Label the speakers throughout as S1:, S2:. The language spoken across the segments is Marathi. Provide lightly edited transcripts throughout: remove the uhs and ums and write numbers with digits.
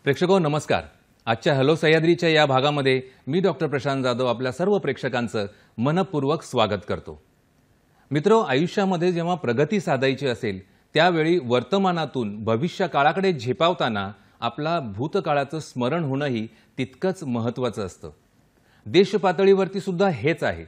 S1: प्रेक्षको नमस्कार। आजच्या हॅलो सह्याद्रीच्या या भागामध्ये मी डॉक्टर प्रशांत जाधव आपल्या सर्व प्रेक्षकांचं मनपूर्वक स्वागत करतो। मित्रो, आयुष्यामध्ये जेव्हा प्रगती साधायची असेल त्यावेळी वर्तमानातून भविष्य काळाकडे झेपावताना आपला भूतकाळाचं स्मरण होणंही तितकंच महत्त्वाचं असतं। देश पातळीवरती सुद्धा हेच आहे।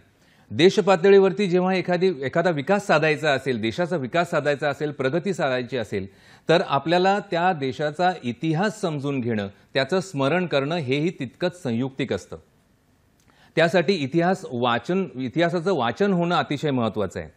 S1: देश पातळीवरती जेव्हा एखादा विकास साधायचा असेल, देशाचा विकास साधायचा असेल, प्रगती साधायची असेल, तर आपल्याला त्या देशाचा इतिहास समजून घेणं, त्याचं स्मरण करणं हेही तितकंच संयुक्तिक असतं। त्यासाठी इतिहासाचं वाचन होणं अतिशय महत्त्वाचं आहे।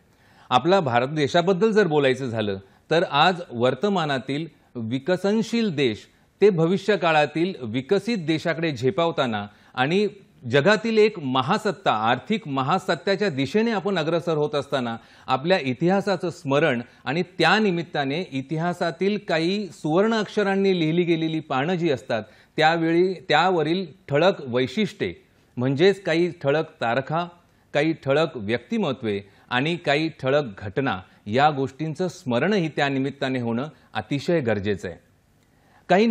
S1: आपला भारत देशाबद्दल जर बोलायचं झालं तर आज वर्तमानातील विकसनशील देश ते भविष्य काळातील विकसित देशाकडे झेपावताना आणि जगातील एक महासत्ता, आर्थिक महासत्ताच्या दिशेने आपण अग्रसर होत असताना आपल्या इतिहासाचं स्मरण आणि त्या निमित्ताने इतिहासातील काही सुवर्ण अक्षरांनी लिहिली गेलेली पानं जी असतात त्यावरील ठळक वैशिष्ट्ये म्हणजेच काही ठळक तारखा, काही ठळक व्यक्तिमत्वे आणि काही ठळक घटना या गोष्टींचं स्मरणही त्या निमित्ताने होणं अतिशय गरजेचं आहे। काही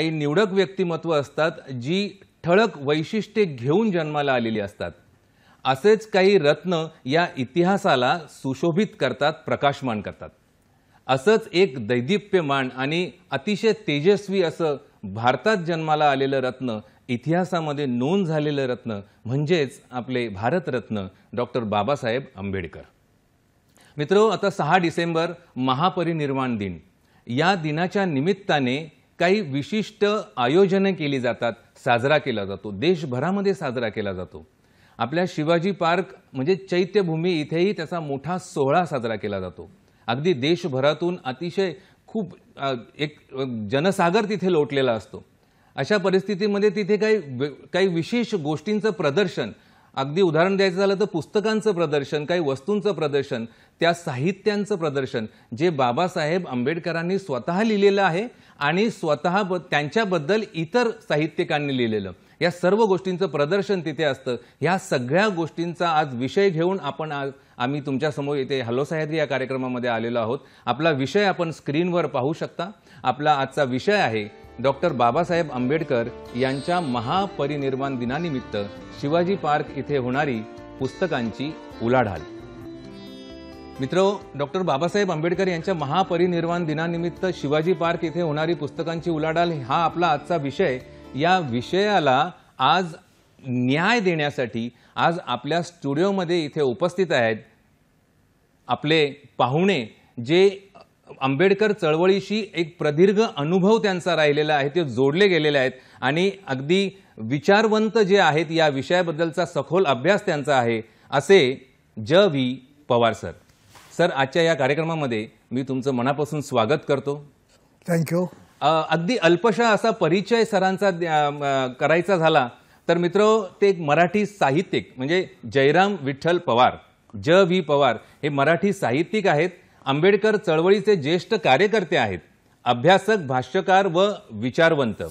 S1: निवडक व्यक्तिमत्व असतात जी ठळक वैशिष्ट्ये घेऊन जन्माला आलेली असतात। असेच काही रत्न या इतिहासाला सुशोभित करतात, प्रकाशमान करतात। असंच एक दैदिप्यमान आणि अतिशय तेजस्वी असं भारतात जन्माला आलेलं रत्न, इतिहासामध्ये नोंद झालेलं रत्न म्हणजेच आपले भारतरत्न डॉक्टर बाबासाहेब आंबेडकर। मित्रो, आता 6 डिसेंबर महापरिनिर्वाण दिन, या दिनाच्या निमित्ताने काही विशिष्ट आयोजने केली जातात, साजरा केला जातो, देशभरामध्ये साजरा केला जातो। आपल्या शिवाजी पार्क म्हणजे चैत्यभूमी इथेही त्याचा मोठा सोहळा साजरा केला जातो। अगदी देशभरातून अतिशय खूप एक जनसागर तिथे लोटलेला असतो। अशा परिस्थितीमध्ये तिथे काही विशेष गोष्टींचं प्रदर्शन, अगदी उदाहरण द्यायचं झालं तर पुस्तकांचं प्रदर्शन, काही वस्तूंचं प्रदर्शन, त्या साहित्यांचं प्रदर्शन जे बाबासाहेब आंबेडकरांनी स्वतः लिहिलेलं आहे आणि स्वतः त्यांच्याबद्दल इतर साहित्यिकांनी लिहिलेलं, या सर्व गोष्टींचं प्रदर्शन तिथे असतं। या सगळ्या गोष्टींचा आज विषय घेऊन आम्ही तुमच्यासमोर इथे हॅलो सह्याद्री या कार्यक्रमामध्ये आलेलो आहोत। आपला विषय आपण स्क्रीनवर पाहू शकता। आपला आजचा विषय आहे डॉक्टर बाबासाहेब आंबेडकर यांच्या महापरिनिर्वाण दिनानिमित्त शिवाजी पार्क इथे होणारी पुस्तकांची उलाढाल। मित्रो, डॉक्टर बाबासाहेब आंबेडकर यांच्या महापरिनिर्वाण दिनानिमित्त शिवाजी पार्क इथे होणारी पुस्तकांची उलाढाल हा आपला आजचा विषय। या विषयाला आज न्याय देण्यासाठी आज आपल्या स्टुडिओमध्ये इथे उपस्थित आहेत आपले पाहुणे, जे आंबेडकर चळवळीशी एक प्रदीर्घ अनुभव त्यांचा राहिलेला आहे, ते जोडले गेलेले आहेत आणि अगदी विचारवंत जे आहेत, या विषयाबद्दलचा सखोल अभ्यास त्यांचा आहे, असे ज.व्ही. पवार सर। सर, आजच्या या कार्यक्रमामध्ये मी तुमचं मनापासून स्वागत करतो।
S2: थँक्यू।
S1: अगदी अल्पशा असा परिचय सरांचा करायचा झाला तर मित्रो, ते एक मराठी साहित्यिक म्हणजे जयराम विठ्ठल पवार, ज.व्ही. पवार हे मराठी साहित्यिक आहेत, आंबेडकर चळवळीचे ज्येष्ठ कार्यकर्ते आहेत, अभ्यासक, भाष्यकार व विचारवंत,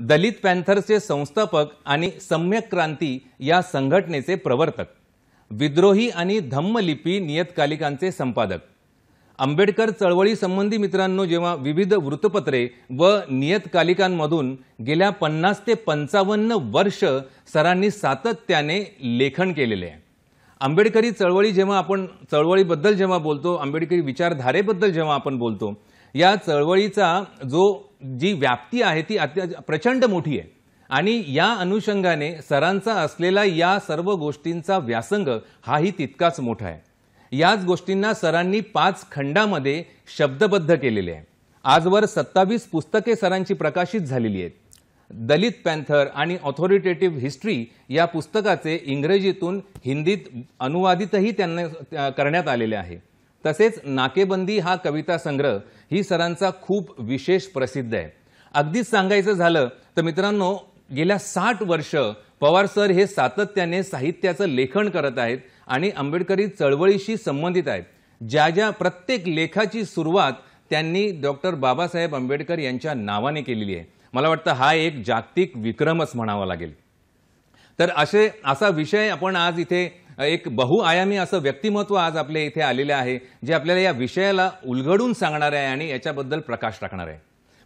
S1: दलित पॅन्थर्सचे संस्थापक आणि सम्यक क्रांती या संघटनेचे प्रवर्तक, विद्रोही आणि धम्मलिपी नियतकालिकांचे संपादक। आंबेडकर चळवळी संबंधी मित्रांनो, जेव्हा विविध वृत्तपत्रे व नियतकालिकांमधून गेल्या 50 ते 55 वर्ष सरांनी सातत्याने लेखन केलेले आहे। आंबेडकरी चळवळी जेव्हा आपण चळवळीबद्दल जेव्हा बोलतो, आंबेडकरी विचारधारेबद्दल जेव्हा आपण बोलतो, या चळवळीचा जी व्याप्ती आहे ती प्रचंड मोठी आहे आणि या अनुषंगाने सरांचा असलेला या सर्व गोष्टींचा व्यासंग हाही तितकाच मोठा आहे। याच गोष्टींना सरांनी 5 खंडामध्ये शब्दबद्ध केलेले आहे। आजवर 27 पुस्तके सरांची प्रकाशित झालेली आहेत। दलित पॅन्थर आणि ऑथॉरिटेटिव्ह हिस्ट्री या पुस्तकाचे इंग्रजीतून हिंदीत अनुवादितही त्यांना करण्यात आलेले आहे। तसेच नाकेबंदी हा कविता संग्रह ही सरांचा खूप विशेष प्रसिद्ध आहे। अगदीच सांगायचं झालं तर मित्रांनो, गेल्या 60 वर्ष पवार सर हे सातत्याने साहित्याचं लेखन करत आहेत आणि आंबेडकरी चळवळीशी संबंधित आहेत। ज्या प्रत्येक लेखाची सुरुवात त्यांनी डॉक्टर बाबासाहेब आंबेडकर यांच्या नावाने केलेली आहे। मला वाटतं हा एक जागतिक विक्रमच म्हणावा लागेल। तर असा विषय आपण आज इथे एक बहुआयामी असं व्यक्तिमत्व आज आपल्या इथे आलेले आहे जे आपल्याला या विषयाला उलगडून सांगणार आहे आणि याच्याबद्दल प्रकाश टाकणार आहे।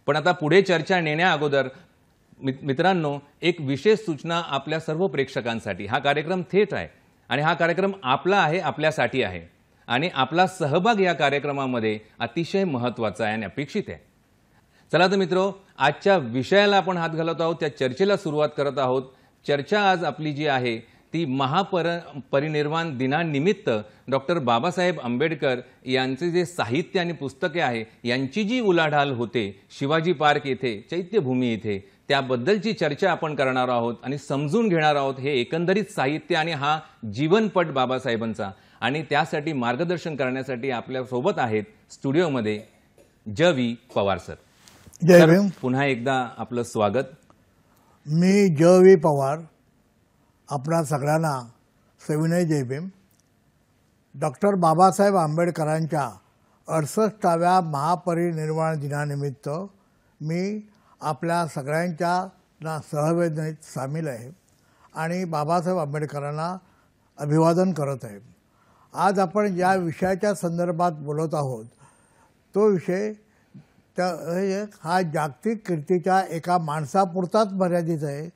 S1: पण आता पुढे चर्चा नेण्या अगोदर मित्रांनो, एक विशेष सूचना आपल्या सर्व प्रेक्षकांसाठी. हा कार्यक्रम थेट आहे आणि हा कार्यक्रम आपला आहे, आपल्यासाठी आहे आणि आपला सहभाग या कार्यक्रमामध्ये अतिशय महत्त्वाचा आहे आणि अपेक्षित आहे. चला तर मित्रो, आजच्या विषयाला आपण हात घालत आहोत, त्या चर्चेला सुरुवात करत आहोत. चर्चा आज आपली जी आहे ती महापरिनिर्वाण दिनानिमित्त डॉक्टर बाबासाहेब आंबेडकर यांचे जे साहित्य आणि पुस्तके आहे यांची जी उलाढाल होते शिवाजी पार्क येथे, चैत्यभूमी येथे, त्याबद्दलची चर्चा आपण करणार आहोत आणि समजून घेणार आहोत हे एकंदरीत साहित्य आणि हा जीवनपट बाबासाहेबांचा. आणि त्यासाठी मार्गदर्शन करण्यासाठी आपल्या सोबत आहेत स्टुडिओमध्ये ज.व्ही. पवार सर.
S2: जय भीम.
S1: पुन्हा एकदा आपलं स्वागत.
S2: मी ज.व्ही. पवार आपणा सगळ्यांना सविनय जय भीम. डॉक्टर बाबासाहेब आंबेडकरांच्या 68व्या महापरिनिर्वाण दिनानिमित्त मी आपल्या सगळ्यांच्या सहवेदनेत सामील आहे आणि बाबासाहेब आंबेडकरांना अभिवादन करत आहे. आज आपण ज्या विषयाच्या संदर्भात बोलत आहोत तो विषय हा जागतिक कीर्तीच्या एका माणसापुरताच मर्यादित आहे.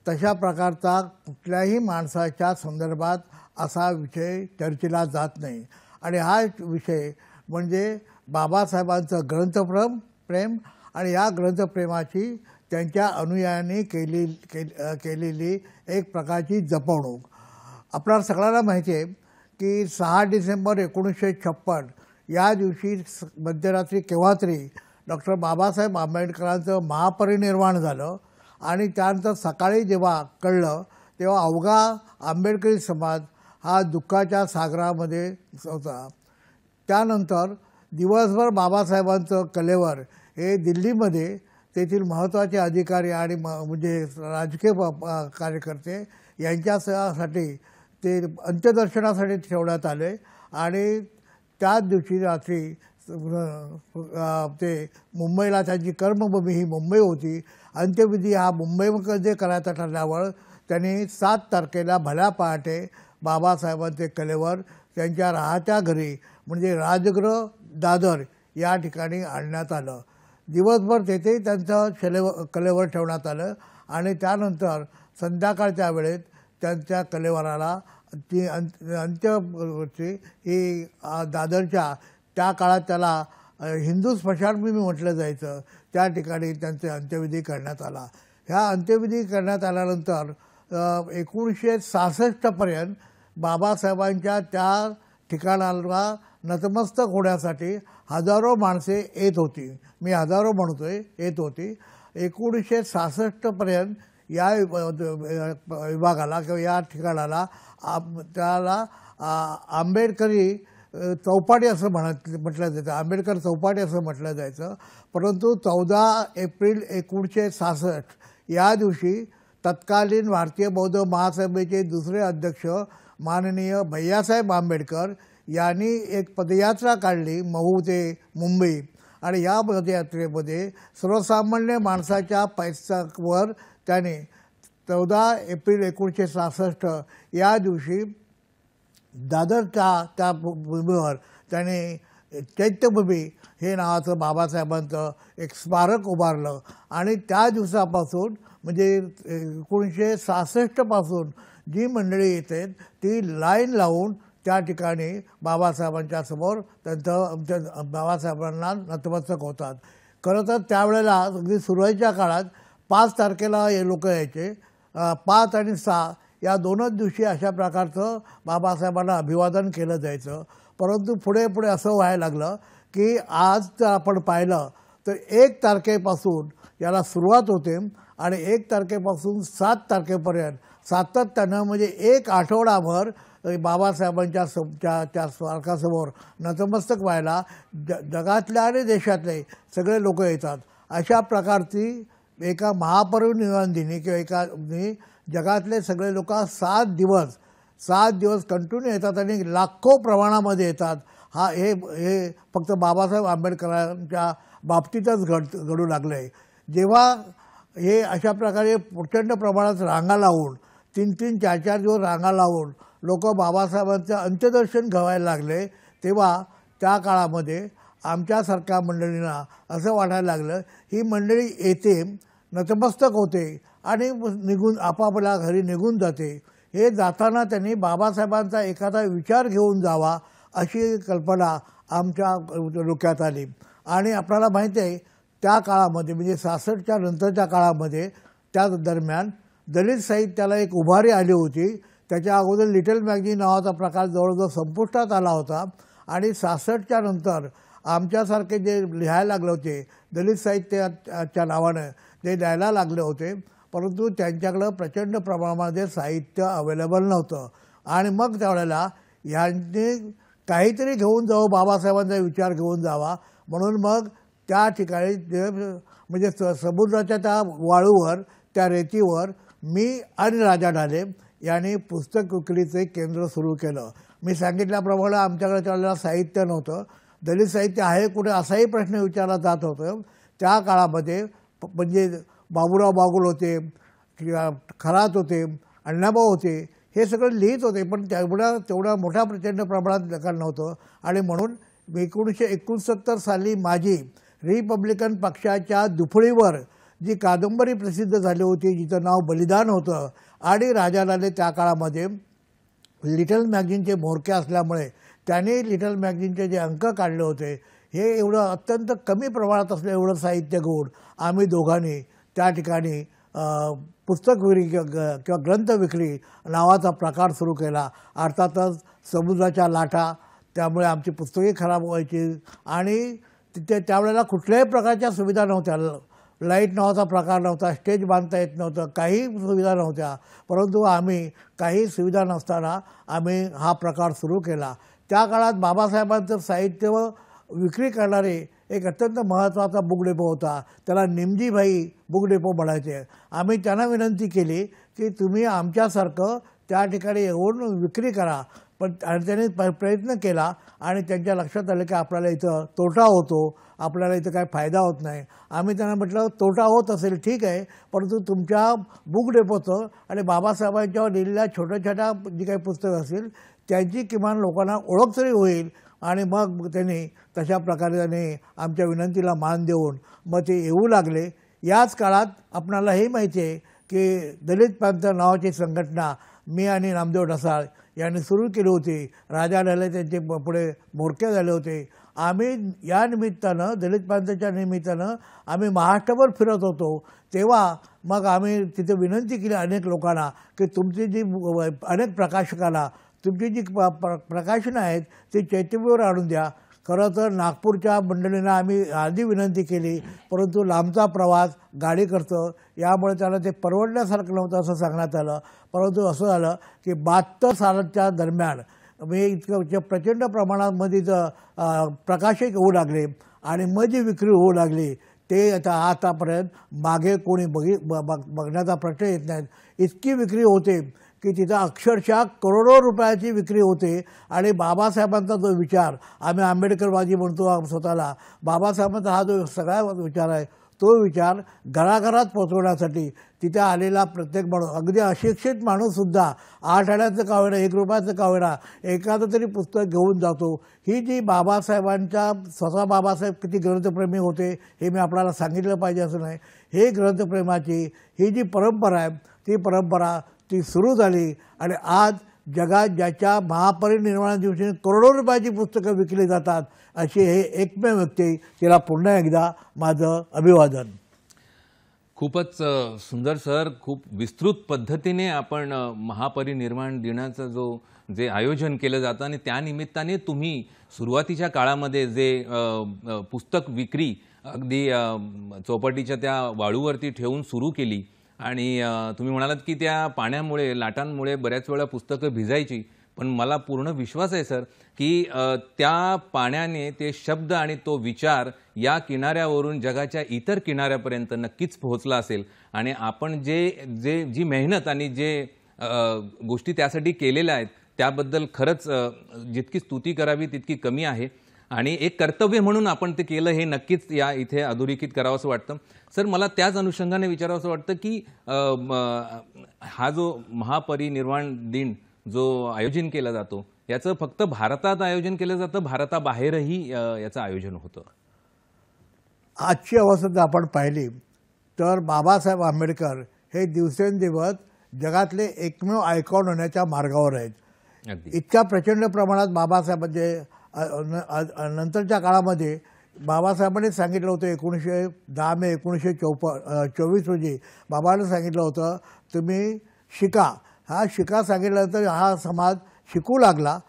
S2: तशा प्रकारचा कुठल्याही माणसाच्या संदर्भात असा विषय चर्चेला जात नाही आणि हा विषय म्हणजे बाबासाहेबांचं ग्रंथप्रेम आणि या ग्रंथप्रेमाची त्यांच्या अनुयायांनी केलेली एक प्रकारची जपवणूक. आपल्याला सगळ्यांना माहिती आहे की 6 डिसेंबर 1956 या दिवशी मध्यरात्री केव्हा तरी डॉक्टर बाबासाहेब आंबेडकरांचं महापरिनिर्वाण झालं आणि त्यानंतर सकाळी जेव्हा कळलं तेव्हा अवघा आंबेडकरी समाज हा दुःखाच्या सागरामध्ये होता. त्यानंतर दिवसभर बाबासाहेबांचं कलेवर हे दिल्लीमध्ये तेथील महत्त्वाचे अधिकारी आणि म्हणजे राजकीय कार्यकर्ते यांच्यासाठी ते अंत्यदर्शनासाठी ठेवण्यात आले आणि त्याच दिवशी रात्री ते मुंबईला, त्यांची कर्मभूमी ही मुंबई होती, अंत्यविधी हा मुंबईमध्ये करायचा ठरल्यावर त्यांनी 7 तारखेला भल्या पहाटे बाबासाहेबांचे कलेवर त्यांच्या राहत्या घरी म्हणजे राजगृह दादर या ठिकाणी आणण्यात आलं. दिवसभर तेथेही त्यांचं कलेवर ठेवण्यात आलं आणि त्यानंतर संध्याकाळच्या वेळेत त्यांच्या कलेवराला ती अंत्यवृत्ती ही दादरच्या, त्या काळात त्याला हिंदू स्मशानभूमी म्हटलं जायचं, त्या ठिकाणी त्यांचे अंत्यविधी करण्यात आला. ह्या अंत्यविधी करण्यात आल्यानंतर 1966 पर्यंत बाबासाहेबांच्या त्या ठिकाणाला नतमस्तक होण्यासाठी हजारो माणसे येत होती. मी हजारो म्हणतोय, येत होती. 1966 पर्यंत या विभागाला किंवा या ठिकाणाला त्याला आंबेडकरी चौपाटी असं म्हटलं जायचं, आंबेडकर चौपाटी असं म्हटलं जायचं. परंतु 14 एप्रिल 1966 या दिवशी तत्कालीन भारतीय बौद्ध महासभेचे दुसरे अध्यक्ष माननीय भैयासाहेब आंबेडकर यांनी एक पदयात्रा काढली महू ते मुंबई आणि या पदयात्रेमध्ये सर्वसामान्य माणसाच्या पैशावर त्याने 14 एप्रिल 1966 या दिवशी दादरच्या त्या भूमीवर त्याने चैत्यभूमी हे नावाचं बाबासाहेबांचं एक स्मारक उभारलं आणि त्या दिवसापासून म्हणजे 1966 पासून जी मंडळी येते ती लाईन लावून त्या ठिकाणी बाबासाहेबांच्या समोर त्यांचं बाबासाहेबांना नतमस्तक होतात. खरं तर त्यावेळेला अगदी सुरुवातीच्या काळात 5 तारखेला हे लोक यायचे. 5 आणि 6 या 2च दिवशी अशा प्रकारचं बाबासाहेबांना अभिवादन केलं जायचं. परंतु पुढे पुढे असं व्हायला लागलं की आज जर आपण पाहिलं तर 1 तारखेपासून याला सुरुवात होते आणि 1 तारखेपासून 7 तारखेपर्यंत सातत्यानं म्हणजे 1 आठवडाभर बाबासाहेबांच्या त्या स्मारकासमोर नतमस्तक व्हायला जगातल्या आणि देशातले सगळे लोक येतात. अशा प्रकारची एका महापरिनिर्वाण दिनी किंवा एका जगातले सगळे लोक 7 दिवस कंटिन्यू येतात आणि लाखो प्रमाणामध्ये येतात. हे फक्त बाबासाहेब आंबेडकरांच्या बाबतीतच घडू लागलं आहे. जेव्हा हे अशा प्रकारे प्रचंड प्रमाणात रांगा लावून 3-3, 4-4 दिवस रांगा लावून लोक बाबासाहेबांचं अंत्यदर्शन घ्यायला लागले तेव्हा त्या काळामध्ये आमच्यासारख्या मंडळींना असं वाटायला लागलं ही मंडळी येते, नतमस्तक होते आणि निघून आपापल्या घरी निघून जाते. हे जाताना त्यांनी बाबासाहेबांचा एखादा विचार घेऊन जावा अशी कल्पना आमच्या डोक्यात आली. आणि आपल्याला माहिती आहे त्या काळामध्ये म्हणजे 66च्या नंतरच्या काळामध्ये त्या दरम्यान दलित साहित्याला एक उभारी आली होती. त्याच्या अगोदर लिटल मॅगझीन नावाचा प्रकार जवळजवळ संपुष्टात आला होता आणि 66च्या नंतर आमच्यासारखे जे लिहायला लागले होते दलित साहित्याच्या नावानं जे लिहायला लागले होते, परंतु त्यांच्याकडं प्रचंड प्रमाणामध्ये साहित्य अवेलेबल नव्हतं. आणि मग त्यावेळेला ह्यांनी काहीतरी घेऊन जावं, बाबासाहेबांचा विचार घेऊन जावा म्हणून मग त्या ठिकाणी म्हणजे समुद्राच्या त्या वाळूवर त्या रेतीवर मी आणि राजा ढाले यांनी पुस्तक विक्रीचे केंद्र सुरू केलं. मी सांगितल्याप्रमाणे आमच्याकडे त्यावेळेला साहित्य नव्हतं, दलित साहित्य आहे कुठे असाही प्रश्न विचारला जात होतं. त्या काळामध्ये म्हणजे बाबूराव बागुल होते, खरात होते, अण्णाभाऊ होते, हे सगळं लिहित होते, पण तेवढ्या मोठ्या प्रचंड प्रमाणात लेखन नव्हतं. आणि म्हणून 1969 साली माझी रिपब्लिकन पक्षाच्या दुफळीवर जी कादंबरी प्रसिद्ध झाली होती जिचं नाव बलिदान होतं आणि राजा लाले त्या काळामध्ये लिटल मॅगझीनचे म्होरके असल्यामुळे त्यांनी लिटल मॅगझीनचे जे अंक काढले होते हे एवढं अत्यंत कमी प्रमाणात असलं एवढं साहित्य घेऊन आम्ही दोघांनी त्या ठिकाणी पुस्तक विक्री किंवा ग्रंथ विक्री नावाचा प्रकार सुरू केला. अर्थातच समुद्राच्या लाटा त्यामुळे आमची पुस्तके खराब व्हायची आणि तिथे त्यावेळेला कुठल्याही प्रकारच्या सुविधा नव्हत्या. लाईट नावाचा प्रकार नव्हता, स्टेज बांधता येत नव्हतं, काही सुविधा नव्हत्या. परंतु आम्ही काही सुविधा नसताना आम्ही हा प्रकार सुरू केला. त्या काळात बाबासाहेबांचं साहित्य विक्री करणारे एक अत्यंत महत्त्वाचा बुक डेपो होता, त्याला निमजीभाई बुक डेपो म्हणायचे. आम्ही त्यांना विनंती केली की तुम्ही आमच्यासारखं त्या ठिकाणी येऊन विक्री करा. पण आणि त्यांनी प्रयत्न केला आणि त्यांच्या लक्षात आलं की आपल्याला इथं तोटा होतो, आपल्याला इथं काय फायदा होत नाही. आम्ही त्यांना म्हटलं तोटा होत असेल ठीक आहे, परंतु तुमच्या बुक डेपोचं आणि बाबासाहेबांच्यावर लिहिलेल्या छोट्या छोट्या जी काही पुस्तकं असतील त्यांची किमान लोकांना ओळख तरी होईल. आणि मग त्यांनी तशा प्रकारे त्यांनी आमच्या विनंतीला मान देऊन मग ते येऊ लागले. याच काळात आपणाला हे माहिती आहे की दलित पॅंथर नावाची संघटना मी आणि नामदेव ढसाळ यांनी सुरू केली होती. राजा ढाले त्यांचे पुढे म्होरके झाले होते. आम्ही या निमित्तानं दलित पॅंथरच्या निमित्तानं आम्ही महाराष्ट्रभर फिरत होतो. तेव्हा मग आम्ही तिथे विनंती केली अनेक लोकांना की तुमची जी अनेक प्रकाशकाला तुमची जी प्रकाशनं आहेत ती चैतन्यवर आणून द्या. खरं तर नागपूरच्या मंडळींना आम्ही आधी विनंती केली, परंतु लांबचा प्रवास गाडी करतं यामुळे त्याला ते परवडण्यासारखं नव्हतं असं सांगण्यात आलं. परंतु असं झालं की 72 सालाच्या दरम्यान मी इतकं प्रचंड प्रमाणामध्ये प्रकाशक होऊ लागले आणि मग जी विक्री होऊ लागली ते आतापर्यंत मागे कोणी बघण्याचा प्रश्न येत नाहीत. इतकी विक्री होते की तिथं अक्षरशः करोडो रुपयाची विक्री होते. आणि बाबासाहेबांचा जो विचार आम्ही आंबेडकरवादी म्हणतो स्वतःला, बाबासाहेबांचा हा जो सगळा विचार आहे तो विचार घराघरात पोचवण्यासाठी तिथे आलेला प्रत्येक माणूस, अगदी अशिक्षित माणूससुद्धा 8 आण्याचं का होईना 1 रुपयाचं का होईना एखादं तरी पुस्तक घेऊन जातो. ही जी बाबासाहेबांच्या स्वतः बाबासाहेब किती ग्रंथप्रेमी होते हे मी आपल्याला सांगितलं पाहिजे असं नाही. हे ग्रंथप्रेमाची ही जी परंपरा आहे ती परंपरा ती सुरू झाली आणि आज जगात ज्याच्या महापरिनिर्वाणा दिवशी करोडो रुपयाची पुस्तकं विकली जातात अशी हे एकमेव व्यक्ती, तिला पुन्हा एकदा माझं अभिवादन.
S1: खूपच सुंदर सर, खूप विस्तृत पद्धतीने आपण महापरिनिर्वाण दिनाचं जे आयोजन केलं जातं आणि त्यानिमित्ताने तुम्ही सुरुवातीच्या काळामध्ये जे पुस्तक विक्री अगदी चौपाटीच्या त्या वाळूवरती ठेवून सुरू केली आणि तुम्ही म्हणालात की त्या पाण्यामुळे लाटांमुळे बऱ्याच वेळा पुस्तकं भिजायची, पण मला पूर्ण विश्वास आहे सर की त्या पाण्याने ते शब्द आणि तो विचार या किनाऱ्यावरून जगाच्या इतर किनाऱ्यापर्यंत नक्कीच पोहोचला असेल. आणि आपण जी मेहनत आणि जे गोष्टी त्यासाठी केलेल्या आहेत त्याबद्दल खरंच जितकी स्तुती करावी तितकी कमी आहे. आणि एक कर्तव्य म्हणून आपण ते केलं हे नक्कीच या इथे अधोरेखित करावंसं वाटतं. सर मला त्याच अनुषंगाने विचारावंसं वाटतं की हा जो महापरिनिर्वाण दिन जो आयोजन केला जातो याचं फक्त भारतात आयोजन केलं जातं, भारताबाहेरही याचं आयोजन होतं?
S2: आजची अवस्था जर आपण पाहिली तर बाबासाहेब आंबेडकर हे दिवसेंदिवस जगातले एकमेव आयकॉन होण्याच्या मार्गावर आहेत.
S1: अगदी.
S2: इतक्या प्रचंड प्रमाणात बाबासाहेब म्हणजे नंतरच्या काळामध्ये बाबासाहेबांनी सांगितलं होतं 1910 मे 1924 रोजी बाबांनी सांगितलं होतं तुम्ही शिका. हा शिका सांगितल्यानंतर हा समाज शिकू लागला.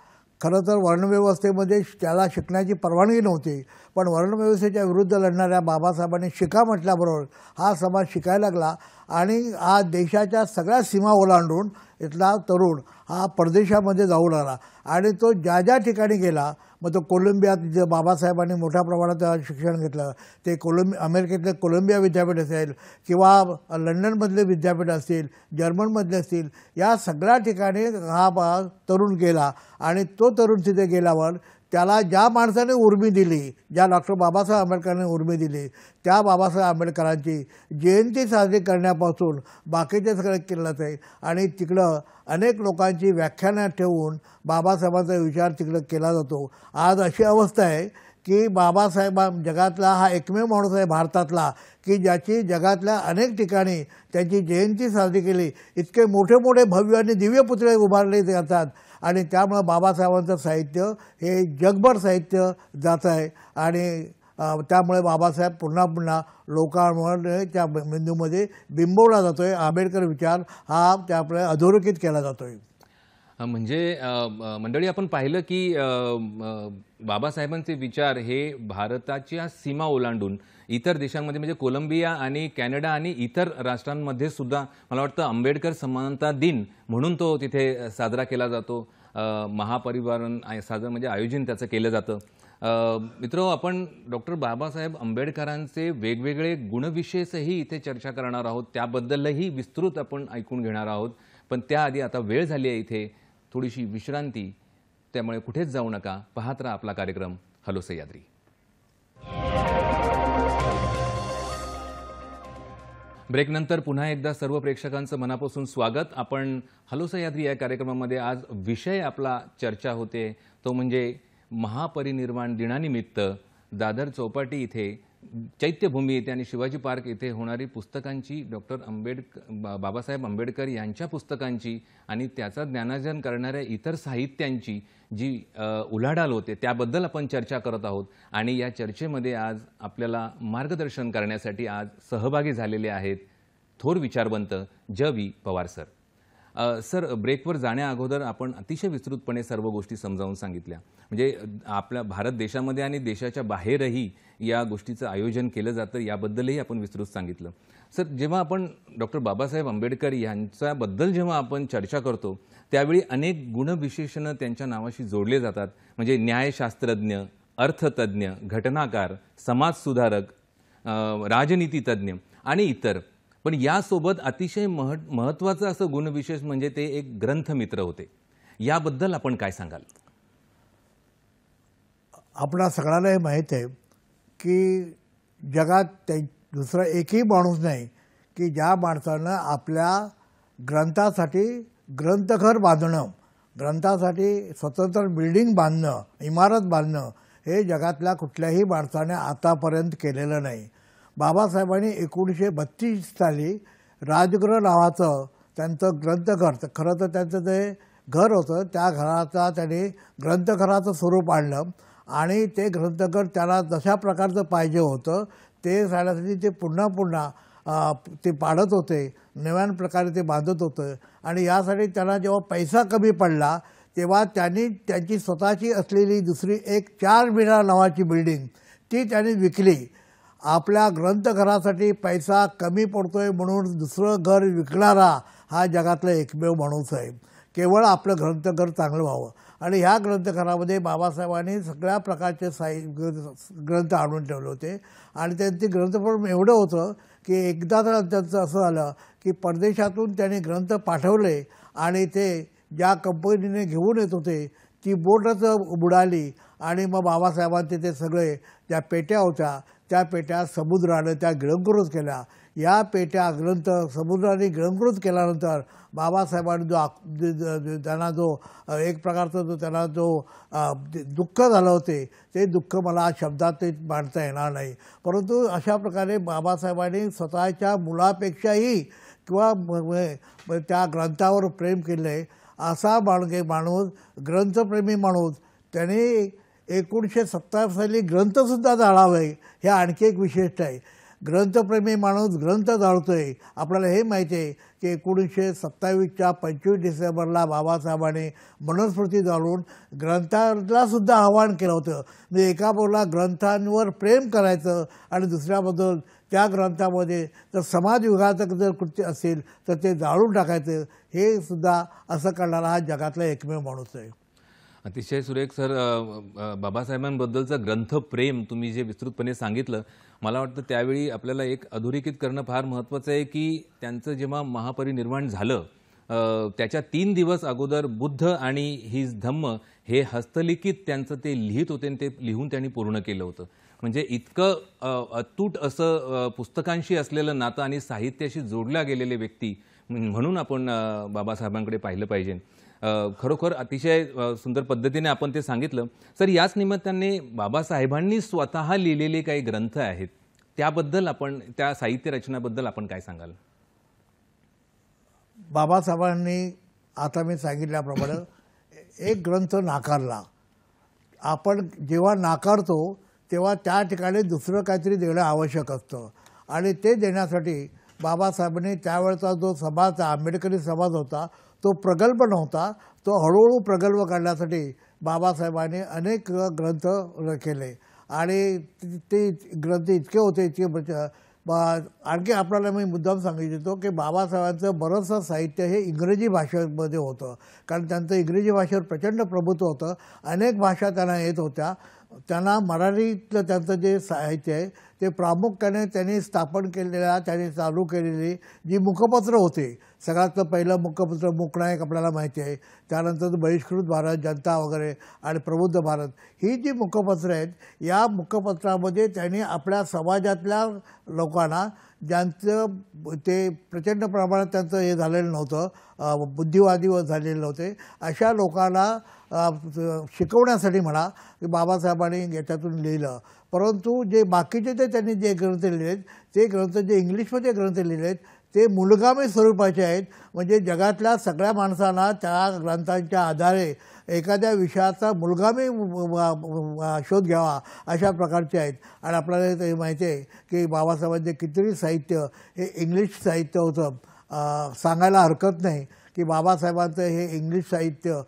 S2: खरं तर वर्णव्यवस्थेमध्ये त्याला शिकण्याची परवानगी नव्हती, पण वर्णव्यवस्थेच्या विरुद्ध लढणाऱ्या बाबासाहेबांनी शिका म्हटल्याबरोबर हा समाज शिकायला लागला आणि हा देशाच्या सगळ्या सीमा ओलांडून इथला तरुण हा परदेशामध्ये जाऊ लागला आणि तो ज्या ज्या ठिकाणी गेला, मग तो कोलंबियात जे बाबासाहेबांनी मोठ्या प्रमाणात शिक्षण घेतलं ते अमेरिकेतले कोलंबिया विद्यापीठ असेल किंवा लंडनमधले विद्यापीठ असतील, जर्मनमधले असतील, या सगळ्या ठिकाणी हा तरुण गेला आणि तो तरुण तिथे गेल्यावर त्याला ज्या माणसाने उर्मी दिली, ज्या डॉक्टर बाबासाहेब आंबेडकरांनी उर्मी दिली, त्या बाबासाहेब आंबेडकरांची जयंती साजरी करण्यापासून बाकीचे सगळे केलं आहे आणि तिकडं अनेक लोकांची व्याख्यानं ठेवून बाबासाहेबांचा विचार तिकडं केला जातो. आज अशी अवस्था आहे की बाबासाहेब जगातला हा एकमेव माणूस आहे भारतातला की ज्याची जगातल्या अनेक ठिकाणी त्यांची जयंती साजरी केली. इतके मोठे मोठे भव्य आणि दिव्य पुतळे उभारले जातात आणि त्यामुळं बाबासाहेबांचं साहित्य हे जगभर साहित्य जात आहे आणि त्यामुळे बाबासाहेब पुन्हा पुन्हा लोकांमध्ये त्या बिंदूमध्ये बिंबवला जातोय. आंबेडकर विचार हा त्यामुळे अधोरेखित केला जातोय.
S1: म्हणजे मंडळी आपण पाहिलं की बाबासाहेबांचे विचार हे भारताच्या सीमा ओलांडून इतर देशांमध्ये म्हणजे कोलंबिया आणि कॅनडा आणि इतर राष्ट्रांमध्ये सुद्धा मला वाटतं आंबेडकर समानता दिन म्हणून तो तिथे साजरा केला जातो. महापरिवारण साजरं म्हणजे आयोजन त्याचं केलं जातं. मित्रो, आपण डॉक्टर बाबासाहेब आंबेडकरांचे वेगवेगळे गुणविशेषही इथे चर्चा करणार आहोत. त्याबद्दलही विस्तृत आपण ऐकून घेणार आहोत. पण त्याआधी आता वेळ झाली आहे इथे थोडीशी विश्रांती. त्यामुळे कुठेच जाऊ नका, पाहत राहा आपला कार्यक्रम हॅलो सह्याद्री. ब्रेकनंतर पुन्हा एकदा सर्व प्रेक्षकांचं मनापासून स्वागत. आपण हॅलो सह्याद्री या कार्यक्रमामध्ये आज विषय आपला चर्चा होते तो म्हणजे महापरिनिर्वाण दिनानिमित्त दादर चौपाटी इथे चैत्यभूमी येथे आणि शिवाजी पार्क येथे होणारी पुस्तकांची बाबासाहेब आंबेडकर यांच्या पुस्तकांची आणि त्याचा ज्ञानार्जन करणाऱ्या इतर साहित्यांची जी उलाढाल होते त्याबद्दल आपण चर्चा करत आहोत. आणि या चर्चेमध्ये आज आपल्याला मार्गदर्शन करण्यासाठी आज सहभागी झालेले आहेत थोर विचारवंत ज.वी. पवार सर. सर, ब्रेकवर जाण्या अगोदर आपण अतिशय विस्तृतपणे सर्व गोष्टी समजावून सांगितल्या. म्हणजे आपल्या भारत देशामध्ये आणि देशाच्या बाहेरही या गोष्टीचं आयोजन केलं जातं याबद्दलही आपण विस्तृत सांगितलं. सर, जेव्हा आपण डॉक्टर बाबासाहेब आंबेडकर यांच्याबद्दल जेव्हा आपण चर्चा करतो त्यावेळी अनेक गुणविशेषणं त्यांच्या नावाशी जोडले जातात. म्हणजे न्यायशास्त्रज्ञ, अर्थतज्ञ, घटनाकार, समाजसुधारक, राजनीतितज्ञ आणि इतर. पण यासोबत अतिशय महत्त्वाचं असं गुणविशेष म्हणजे ते एक ग्रंथमित्र होते. याबद्दल आपण काय सांगाल?
S2: आपणा सगळ्यांना हे माहीत आहे की जगात दुसरा एकही माणूस नाही की ज्या माणसानं आपल्या ग्रंथासाठी ग्रंथघर बांधणं, ग्रंथासाठी स्वतंत्र बिल्डिंग बांधणं, इमारत बांधणं हे जगातल्या कुठल्याही माणसाने आतापर्यंत केलेलं नाही. बाबासाहेबांनी 1932 साली राजगृह नावाचं त्यांचं ग्रंथघर, खरं तर त्यांचं ते घर होतं, त्या घराचा त्यांनी ग्रंथघराचं स्वरूप आणलं आणि ते ग्रंथघर त्याला जशा प्रकारचं पाहिजे होतं ते राहण्यासाठी ते पुन्हा पुन्हा ते पाडत होते, नव्यान प्रकारे ते बांधत होतं. आणि यासाठी त्यांना जेव्हा पैसा कमी पडला तेव्हा त्यांनी त्यांची स्वतःची असलेली दुसरी एक 4 मीनार नावाची बिल्डिंग ती त्यांनी विकली. आपल्या ग्रंथघरासाठी पैसा कमी पडतोय म्हणून दुसरं घर विकणारा हा जगातला एकमेव माणूस आहे. केवळ आपलं ग्रंथघर चांगलं व्हावं. आणि ह्या ग्रंथघरामध्ये बाबासाहेबांनी सगळ्या प्रकारचे ग्रंथ आणून ठेवले होते. आणि त्यांचे ग्रंथप्रम एवढं होतं की एकदा तर त्यांचं असं झालं की परदेशातून त्यांनी ग्रंथ पाठवले आणि ते ज्या कंपनीने घेऊन येत होते ती बोटच बुडाली आणि मग बाबासाहेबांचे ते सगळे ज्या पेट्या होत्या त्या पेट्या समुद्रानं त्या गिळंकृत केल्या. या पेट्या ग्रंथ समुद्राने ग्रंथकृत केल्यानंतर बाबासाहेबांनी त्यांना जो एक प्रकारचा त्यांना जो दुःख झालं होते ते दुःख मला शब्दात मांडता येणार नाही. परंतु अशा प्रकारे बाबासाहेबांनी स्वतःच्या मुलापेक्षाही किंवा त्या ग्रंथावर प्रेम केले असा माणूस ग्रंथप्रेमी माणूस त्याने 1927 साली ग्रंथसुद्धा जाळावे हे आणखी एक विशिष्ट आहे. ग्रंथप्रेमी माणूस ग्रंथ जाळतोय. आपल्याला हे माहिती आहे की 1927च्या 25 डिसेंबरला बाबासाहेबांनी मनुस्मृती जाळून ग्रंथाला सुद्धा आवाहन केलं होतं. म्हणजे एका बाजूला ग्रंथांवर प्रेम करायचं आणि दुसऱ्याबद्दल त्या ग्रंथामध्ये जर समाजविघातक जर कृत्य असेल तर ते जाळून टाकायचं. हे सुद्धा असं करणारा हा जगातला एकमेव माणूस आहे.
S1: अतिशय सुरेख सर. बाबासाहेबांबद्दलचं ग्रंथप्रेम तुम्ही जे विस्तृतपणे सांगितलं, मला वाटतं त्यावेळी आपल्याला एक अधोरेखित करणं फार महत्त्वाचं आहे की त्यांचं जेव्हा महापरिनिर्वाण झालं त्याच्या 3 दिवस अगोदर बुद्ध आणि हिज धम्म हे हस्तलिखित त्यांचं ते लिहित होते आणि ते लिहून त्यांनी पूर्ण केलं होतं. म्हणजे इतकं अतूट असं पुस्तकांशी असलेलं नातं आणि साहित्याशी जोडल्या गेलेले व्यक्ती म्हणून आपण बाबासाहेबांकडे पाहिलं पाहिजे. खरोखर अतिशय सुंदर पद्धतीने आपण ते सांगितलं. सर, याच निमित्ताने बाबासाहेबांनी स्वतः लिहिलेले काही ग्रंथ आहेत त्याबद्दल आपण, त्या साहित्य रचनाबद्दल आपण काय सांगाल?
S2: बाबासाहेबांनी आता मी सांगितल्याप्रमाणे एक ग्रंथ नाकारला. आपण जेव्हा नाकारतो तेव्हा त्या ठिकाणी दुसरं काहीतरी देणं आवश्यक असतं आणि ते देण्यासाठी बाबासाहेबांनी त्यावेळचा जो समाज आंबेडकरी समाज होता तो प्रगल्भ नव्हता. तो हळूहळू प्रगल्भ करण्यासाठी बाबासाहेबांनी अनेक ग्रंथ केले आणि ते ग्रंथ इतके होते आणखी आपल्याला मी मुद्दाम सांगू इच्छितो की बाबासाहेबांचं बरंचसं साहित्य हे इंग्रजी भाषेमध्ये होतं. कारण त्यांचं इंग्रजी भाषेवर प्रचंड प्रभुत्व होतं. अनेक भाषा त्यांना येत होत्या. त्यांना मराठीतलं त्यांचं जे साहित्य आहे ते प्रामुख्याने त्यांनी स्थापन केलेल्या, त्यांनी चालू केलेली जी मुखपत्र होते, सगळ्यातलं पहिलं मुखपत्र मूकनायक आपल्याला माहिती आहे, त्यानंतर बहिष्कृत भारत, जनता वगैरे आणि प्रबुद्ध भारत, ही जी मुखपत्र आहेत या मुखपत्रामध्ये त्यांनी आपल्या समाजातल्या लोकांना ज्यांचं ते प्रचंड प्रमाणात त्यांचं हे झालेलं नव्हतं, बुद्धिवादी झालेले नव्हते, अशा लोकांना शिकवण्यासाठी म्हणा बाबासाहेबांनी याच्यातून लिहिलं. परंतु जे बाकीचे ते त्यांनी जे ग्रंथ लिहिलेत ते ग्रंथ जे इंग्लिशमध्ये ग्रंथ लिहिलेत ते मूलगामी स्वरूपाचे आहेत. म्हणजे जगातल्या सगळ्या माणसांना त्या ग्रंथांच्या आधारे एखाद्या विषयाचा मूलगामी शोध घ्यावा अशा प्रकारचे आहेत. आणि आपल्याला ते माहिती आहे की बाबासाहेबांचे कितीतरी साहित्य हे इंग्लिश साहित्य होतं. सांगायला हरकत नाही की बाबासाहेबांचं हे इंग्लिश साहित्य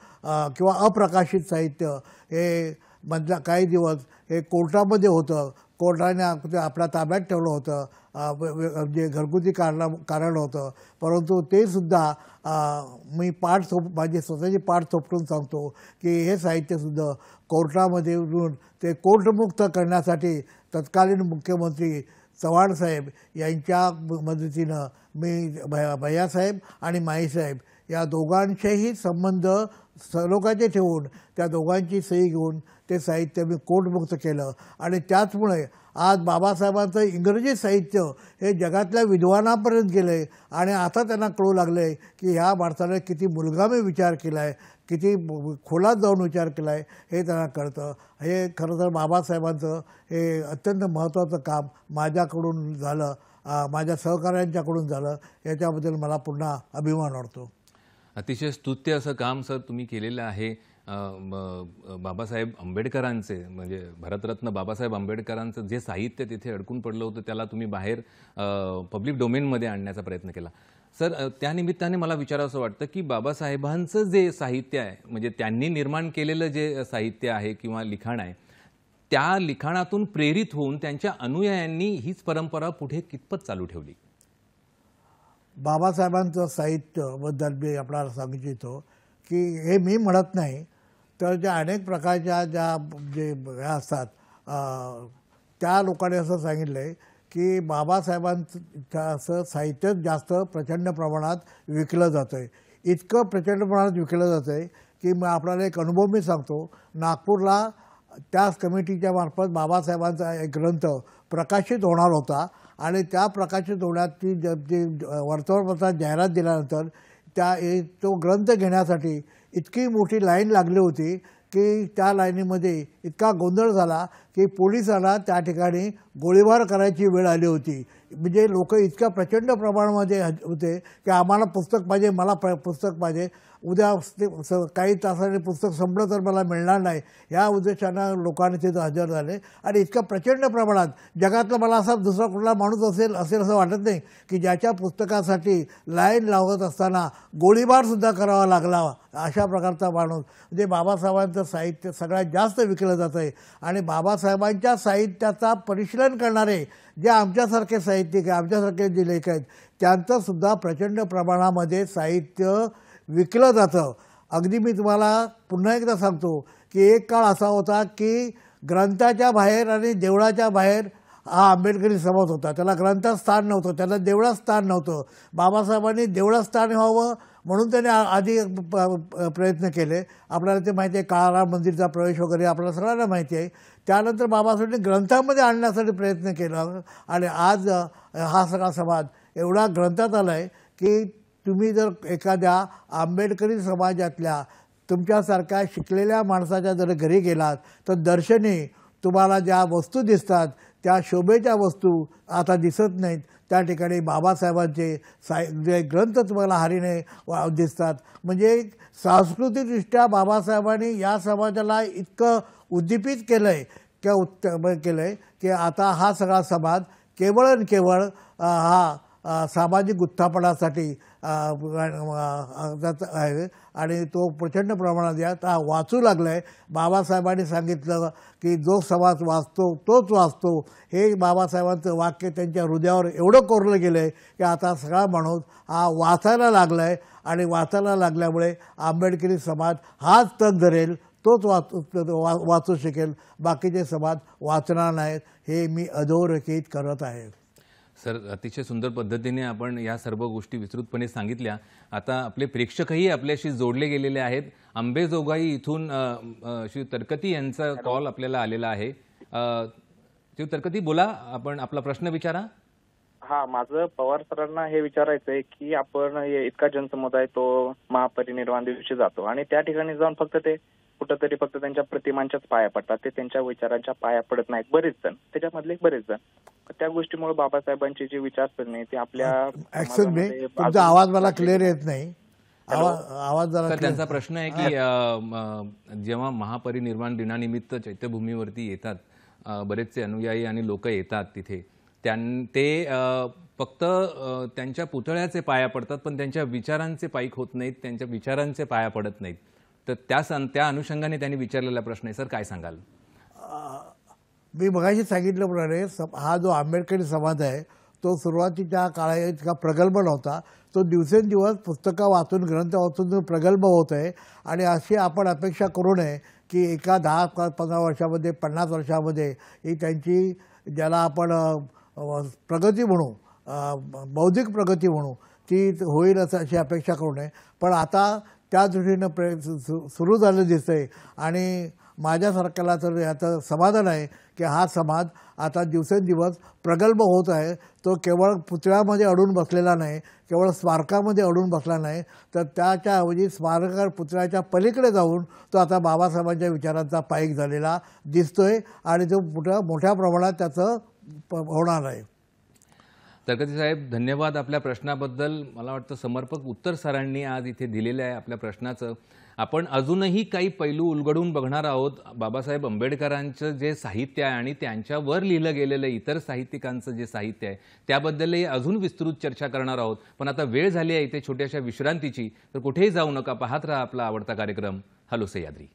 S2: किंवा अप्रकाशित साहित्य हे मधल्या काही दिवस हे कोर्टामध्ये होतं. कोर्टाने आपल्या ताब्यात ठेवलं होतं, जे घरगुती कारण होतं. परंतु ते सुद्धा मी माझी स्वतःची पाठ थोपटून सांगतो की हे साहित्यसुद्धा कोर्टामध्ये येऊन ते कोर्टमुक्त करण्यासाठी तत्कालीन मुख्यमंत्री चव्हाणसाहेब यांच्या मदतीनं मी भैयासाहेब आणि माईसाहेब या दोघांचेही संबंध सलोख्याचे ठेवून त्या दोघांची सही घेऊन ते साहित्य मी कोर्टमुक्त केलं. आणि त्याचमुळे आज बाबासाहेबांचं इंग्रजी साहित्य हे जगातल्या विद्वानापर्यंत गेलं आहे आणि आता त्यांना कळू लागलं आहे की ह्या माणसाने किती मूलगामी विचार केला आहे, किती खोलात जाऊन विचार केला आहे हे त्यांना कळतं. हे खरं तर बाबासाहेबांचं हे अत्यंत महत्त्वाचं काम माझ्याकडून झालं, माझ्या सहकाऱ्यांच्याकडून झालं, याच्याबद्दल मला पुन्हा अभिमान वाटतो.
S1: अतिशय स्तुत्य असं काम सर तुम्ही केलेलं आहे. बाबासाहेब आंबेडकरांचे म्हणजे भारतरत्न बाबासाहेब आंबेडकरांचं जे साहित्य तिथे अडकून पडलं होतं त्याला तुम्ही बाहेर पब्लिक डोमेनमध्ये आणण्याचा प्रयत्न केला. सर, त्यानिमित्ताने मला विचारावंसं वाटतं की बाबासाहेबांचं जे साहित्य आहे म्हणजे त्यांनी निर्माण केलेलं जे साहित्य आहे किंवा लिखाण आहे त्या लिखाणातून प्रेरित होऊन त्यांच्या अनुयायांनी हीच परंपरा पुढे कितपत चालू ठेवली?
S2: बाबासाहेबांचं साहित्याबद्दल मी आपल्याला सांगू इच्छितो की हे मी म्हणत नाही तर ज्या अनेक प्रकारच्या जे ह्या असतात त्या लोकांनी असं सांगितलं आहे की बाबासाहेबांचं असं साहित्य जास्त प्रचंड प्रमाणात विकलं जातं आहे. इतकं प्रचंड प्रमाणात विकलं जातं आहे की मग आपल्याला एक अनुभव मी सांगतो. नागपूरला त्याच कमिटीच्या मार्फत बाबासाहेबांचा एक ग्रंथ प्रकाशित होणार होता आणि त्या प्रकाशित होण्याची जी वर्तमानपत्रात जाहिरात दिल्यानंतर तो ग्रंथ घेण्यासाठी इतकी मोठी लाईन लागली होती की त्या लाईनीमध्ये इतका गोंधळ झाला की पोलिसांना त्या ठिकाणी गोळीबार करायची वेळ आली होती. म्हणजे लोक इतक्या प्रचंड प्रमाणामध्ये होते की आम्हाला पुस्तक पाहिजे, मला पुस्तक पाहिजे, उद्या काही तासांनी पुस्तक संपलं तर मला मिळणार नाही, या उद्देशानं लोकांनी तिथं हजर झाले. आणि इतक्या प्रचंड प्रमाणात जगातला मला असा दुसरा कुठला माणूस असेल असं वाटत नाही की ज्याच्या पुस्तकासाठी लाईन लावत असताना गोळीबारसुद्धा करावा लागला, अशा प्रकारचा माणूस. म्हणजे बाबासाहेबांचं साहित्य सगळ्यात जास्त विकलं जातं आहे आणि बाबासाहेबांच्या साहित्याचा परिशीलन करणारे जे आमच्यासारखे साहित्यिक आहे, आमच्यासारखे जे लेखक आहेत, त्यांचंसुद्धा प्रचंड प्रमाणामध्ये साहित्य विकलं जातं. अगदी मी तुम्हाला पुन्हा एकदा सांगतो की एक काळ असा होता की ग्रंथाच्या बाहेर आणि देवळाच्या बाहेर हा आंबेडकरी समाज होता. त्याला ग्रंथात स्थान नव्हतं, त्याला देवळात स्थान नव्हतं. बाबासाहेबांनी देवळात स्थान व्हावं म्हणून त्याने आधी प्रयत्न केले. आपल्याला ते माहिती आहे, काळाराम मंदिरचा प्रवेश वगैरे आपल्याला सगळ्यांना माहिती आहे. त्यानंतर बाबासाहेबांनी ग्रंथामध्ये आणण्यासाठी प्रयत्न केला आणि आज हा सगळा समाज एवढा ग्रंथात आला आहे की तुम्ही जर एखाद्या आंबेडकरी समाजातल्या तुमच्यासारख्या शिकलेल्या माणसाच्या जर घरी गेलात तर दर्शनी तुम्हाला ज्या वस्तू दिसतात त्या शोभेच्या वस्तू आता दिसत नाहीत. त्या ठिकाणी बाबासाहेबांचे जे ग्रंथ तुम्हाला हारीने दिसतात. म्हणजे सांस्कृतिकदृष्ट्या बाबासाहेबांनी या समाजाला इतकं उद्दीपित केलं आहे केलं आहे की आता हा सगळा समाज केवळ आणि केवळ हा सामाजिक उत्थापनासाठी आहे आणि तो प्रचंड प्रमाणात यात वाचू लागला आहे. बाबासाहेबांनी सांगितलं की जो समाज वाचतो तोच वाचतो, हे बाबासाहेबांचं वाक्य त्यांच्या हृदयावर एवढं कोरलं गेलं आहे की आता सगळा माणूस हा वाचायला लागला आहे आणि वाचायला लागल्यामुळे आंबेडकरी समाज हाच तग धरेल, तोच वाचू शकेल, बाकीचे समाज वाचणार नाहीत, हे मी अधोरेखित करत आहे.
S1: सर, अतिशय सुंदर पद्धतीने आपण या सर्व गोष्टी विस्तृतपणे सांगितल्या. आता आपले प्रेक्षकही आपल्याशी जोडले गेलेले आहेत. अंबेजोगाई इथून श्री तरकती यांचा कॉल आपल्याला आलेला आहे. श्री तरकती, बोला, आपण आपला प्रश्न विचारा.
S3: हा, माझं पवार सरांना हे विचारायचं आहे की आपण इतका जनसमुदाय तो महापरिनिर्वाण दिवशी जातो आणि त्या ठिकाणी जाऊन फक्त त्यांच्या प्रतिमांच्याच पाया पडतात, ते त्यांच्या विचारांच्या पाया पडत नाहीत. बरेच जण, त्याच्यामधले बरेच जण, त्या गोष्टीमुळे बाबासाहेबांची जी विचारसरणी ती आपल्या
S2: तुमचा आवाज मला क्लिअर येत नाही. आवाज जरा.
S1: त्यांचा प्रश्न आहे की जेव्हा महापरिनिर्वाण दिनानिमित्त चैत्यभूमीवरती येतात बरेचसे अनुयायी आणि लोक येतात तिथे, ते फक्त त्यांच्या पुतळ्याचे पाया पडतात पण त्यांच्या विचारांचे पाईक होत नाहीत, त्यांच्या विचारांचे पाया पडत नाहीत. तर त्या अनुषंगाने त्यांनी विचारलेला प्रश्न आहे. सर, काय सांगाल?
S2: मी मगाशी सांगितल्याप्रमाणे हा जो आंबेडकरी समाज आहे तो सुरुवातीच्या काळात इतका प्रगल्भ नव्हता. तो दिवसेंदिवस पुस्तकं वाचून, ग्रंथ वाचून प्रगल्भ होत आहे आणि अशी आपण अपेक्षा करू नये की एका 10-15 वर्षामध्ये, 50 वर्षामध्ये ही त्यांची, ज्याला आपण प्रगती म्हणू, बौद्धिक प्रगती म्हणू, ती होईल असं अशी अपेक्षा करू नये. पण आता त्या दृष्टीनं सुरू झालं दिसतंय आणि माझ्यासारख्याला तर याचं समाधान आहे की हा समाज आता दिवसेंदिवस प्रगल्भ होत आहे. तो केवळ पुतळ्यामध्ये अडून बसलेला नाही, केवळ स्मारकामध्ये अडून बसला नाही, तर त्याच्याऐवजी स्मारक पुतळ्याच्या पलीकडे जाऊन तो आता बाबासाहेबांच्या विचारांचा पाईक झालेला दिसतोय आणि तो मोठ्या प्रमाणात त्याचं होणार आहे.
S1: तरकती साहेब, धन्यवाद आपल्या प्रश्नाबद्दल. मला वाटतं समर्पक उत्तर सरांनी आज इथे दिलेलं आहे आपल्या प्रश्नाचं. आपण अजूनही काही पैलू उलगडून बघणार आहोत. बाबासाहेब आंबेडकरांचं जे साहित्य आहे आणि त्यांच्यावर लिहिलं गेलेलं इतर साहित्यिकांचं जे साहित्य आहे त्याबद्दलही अजून विस्तृत चर्चा करणार आहोत. पण आता वेळ झाली आहे इथे छोट्याशा विश्रांतीची, तर कुठेही जाऊ नका, पाहत राहा आपला आवडता कार्यक्रम हॅलो सह्याद्री.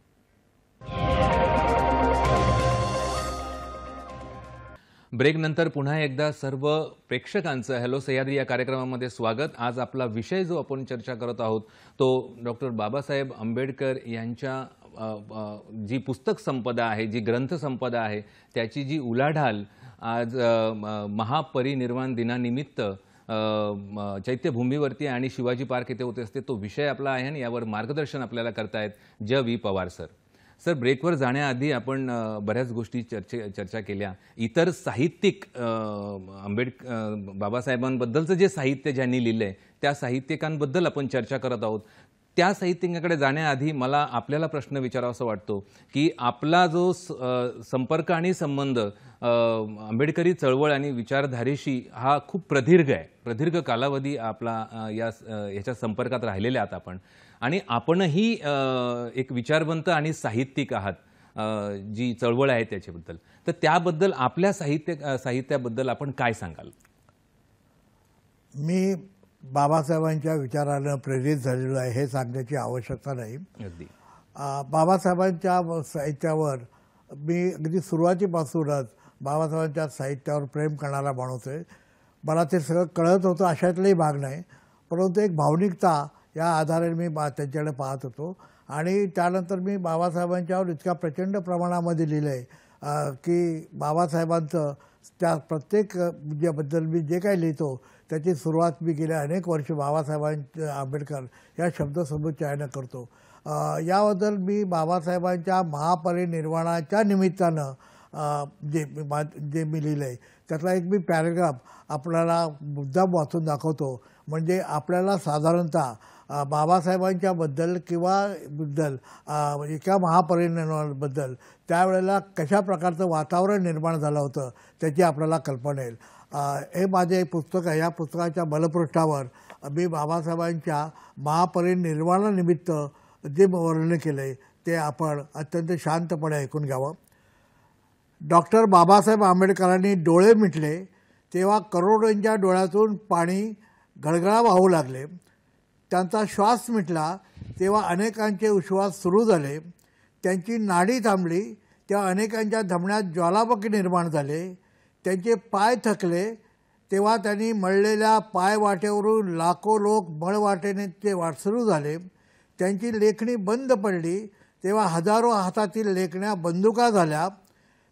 S1: ब्रेकनंतर पुन्हा एकदा सर्व प्रेक्षकांचं हॅलो सह्याद्री या कार्यक्रमामध्ये स्वागत. आज आपला विषय जो आपण चर्चा करत आहोत तो डॉक्टर बाबासाहेब आंबेडकर यांच्या जी पुस्तक संपदा आहे, जी ग्रंथ संपदा आहे, त्याची जी उलाढाल आज महापरिनिर्वाण दिनानिमित्त चैत्यभूमीवरती आणि शिवाजी पार्क येथे होते असते, तो विषय आपला आहे आणि यावर मार्गदर्शन आपल्याला करतायत ज.व्ही. पवार सर. सर, ब्रेकवर जाण्याआधी आपण बऱ्याच गोष्टी चर्चा केल्या. इतर साहित्यिक बाबासाहेबांबद्दलचं जे साहित्य ज्यांनी लिहिलंय त्या साहित्यिकांबद्दल आपण चर्चा करत आहोत. त्या साहित्यिकांकडे जाण्याआधी मला आपल्याला प्रश्न विचारावासा वाटतो की आपला जो संपर्क आणि संबंध आंबेडकरी चळवळ आणि विचारधारेशी हा खूप प्रदीर्घ कालावधी आपला याच्या संपर्कात राहिलेले आहात आपण, आणि आपणही एक विचारवंत आणि साहित्यिक आहात, जी चळवळ आहे त्याच्याबद्दल. तर त्याबद्दल आपल्या साहित्याबद्दल आपण काय सांगाल?
S2: मी बाबासाहेबांच्या विचारानं प्रेरित झालेलो आहे हे सांगण्याची आवश्यकता नाही.
S1: अगदी
S2: बाबासाहेबांच्या साहित्यावर मी अगदी सुरुवातीपासूनच बाबासाहेबांच्या साहित्यावर प्रेम करणारा माणूस आहे. मला ते सगळं कळत होतं अशातलाही भाग नाही, परंतु एक भावनिकता या आधारे मी त्यांच्याकडे पाहत होतो. आणि त्यानंतर मी बाबासाहेबांच्यावर इतक्या प्रचंड प्रमाणामध्ये लिहिलं आहे की बाबासाहेबांचं त्या प्रत्येक बद्दल मी जे काही लिहितो त्याची सुरुवात मी गेल्या अनेक वर्ष बाबासाहेबांचे आंबेडकर या शब्दसमुच्चयानं करतो. याबद्दल मी बाबासाहेबांच्या महापरिनिर्वाणाच्या निमित्तानं जे मी लिहिलं आहे त्यातला एक मी पॅरेग्राफ आपल्याला मुद्दाम वाचून दाखवतो. म्हणजे आपल्याला साधारणतः बाबासाहेबांच्याबद्दल किंवा एका महापरिनिर्वाणाबद्दल त्यावेळेला कशा प्रकारचं वातावरण निर्माण झालं होतं त्याची आपल्याला कल्पना येईल. हे माझे एक पुस्तक आहे. या पुस्तकाच्या बलपृष्ठावर मी बाबासाहेबांच्या महापरिनिर्वाणानिमित्त जे वर्णन केलं आहे ते आपण अत्यंत शांतपणे ऐकून घ्यावं. डॉक्टर बाबासाहेब आंबेडकरांनी डोळे मिटले तेव्हा करोडोंच्या डोळ्यातून पाणी गळगळा वाहू लागले. त्यांचा श्वास मिटला तेव्हा अनेकांचे उश्वास सुरू झाले. त्यांची नाडी थांबली तेव्हा अनेकांच्या धमन्यात ज्वालामुखी निर्माण झाले. त्यांचे पाय थकले तेव्हा त्यांनी मळलेल्या पायवाटेवरून लाखो लोक मळवाटेने ते सुरू झाले. त्यांची लेखणी बंद पडली तेव्हा हजारो हातातील लेखण्या बंदुका झाल्या.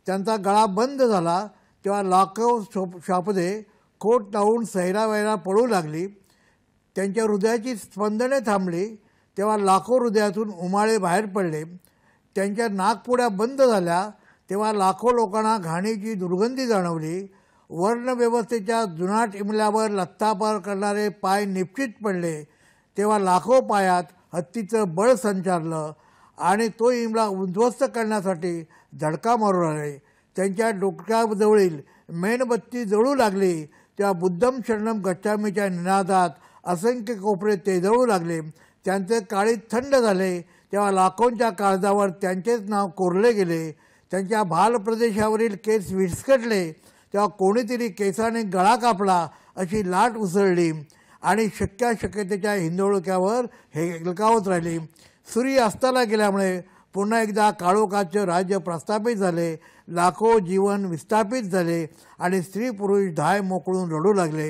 S2: त्यांचा गळा बंद झाला तेव्हा लाखो शापदे खोट लावून सैरावैरा पडू लागली. त्यांच्या हृदयाची स्पंदने थांबली तेव्हा लाखो हृदयातून उमाळे बाहेर पडले. त्यांच्या नाकपुड्या बंद झाल्या तेव्हा लाखो लोकांना घाणीची दुर्गंधी जाणवली. वर्णव्यवस्थेच्या जुनाट इमल्यावर लत्तापार करणारे पाय निश्चित पडले तेव्हा लाखो पायात हत्तीचं बळ संचारलं आणि तो इमला उद्ध्वस्त करण्यासाठी धडका मारू लागले. त्यांच्या डोक्याजवळील मेणबत्ती जळू लागली तेव्हा बुद्धम शरणम गच्छामीच्या निनादात असंख्य कोपरे तेजळू लागले. त्यांचे काळीज थंड झाले तेव्हा लाखोंच्या काळजावर त्यांचेच नाव कोरले गेले. त्यांच्या भाल प्रदेशावरील केस विस्कटले तेव्हा कोणीतरी केसाने गळा कापला अशी लाट उसळली आणि शक्यतेच्या हिंदोळक्यावर हेलकावत राहिली. सूर्य अस्ताला गेल्यामुळे पुन्हा एकदा काळोखाचे राज्य प्रस्थापित झाले. लाखो जीवन विस्थापित झाले आणि स्त्री पुरुष धाय मोकळून रडू लागले.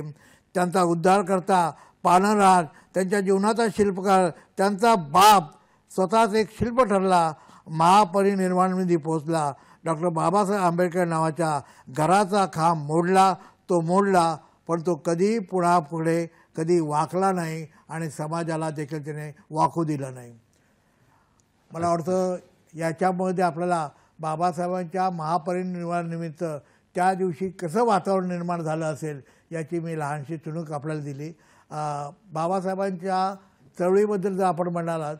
S2: त्यांचा उद्धार करता पानराज, त्यांच्या जीवनाचा शिल्पकार, त्यांचा बाप स्वतःच एक शिल्प ठरला. महापरिनिर्वाणामध्ये पोहोचला. डॉक्टर बाबासाहेब आंबेडकर नावाच्या घराचा खांब मोडला. तो मोडला पण तो कधी पुढे कधी वाकला नाही आणि समाजाला देखील त्याने वाकू दिलं नाही. मला वाटतं याच्यामध्ये आपल्याला बाबासाहेबांच्या महापरिनिर्वाणानिमित्त त्या दिवशी कसं वातावरण निर्माण झालं असेल याची मी लहानशी चुणूक आपल्याला दिली. बाबासाहेबांच्या चळवळीबद्दल जर आपण म्हणालात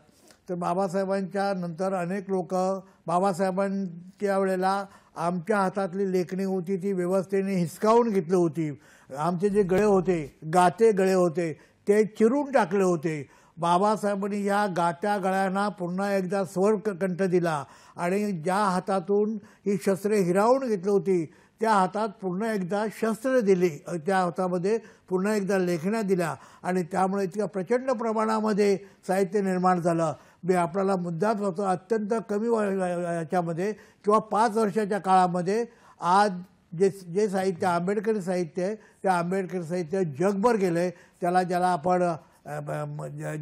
S2: तर बाबासाहेबांच्या नंतर अनेक लोक बाबासाहेबांच्या वेळेला आमच्या हातातली लेखणी होती ती व्यवस्थेने हिसकावून घेतली होती. आमचे जे गळे होते, गाते गळे होते ते चिरून टाकले होते. बाबासाहेबांनी या गात्या गळ्यांना पुन्हा एकदा स्वर कंठ दिला आणि ज्या हातातून ही शस्त्रे हिरावून घेतली होती त्या हातात पुन्हा एकदा शस्त्र दिली. त्या हातामध्ये पुन्हा एकदा लेखण्या दिल्या आणि त्यामुळे इतक्या प्रचंड प्रमाणामध्ये साहित्य निर्माण झालं. मी आपल्याला मुद्दाच होतो अत्यंत कमी याच्यामध्ये किंवा 5 वर्षाच्या काळामध्ये आज जे साहित्य आंबेडकरी साहित्य आहे त्या आंबेडकरी साहित्य जगभर गेले. ज्याला आपण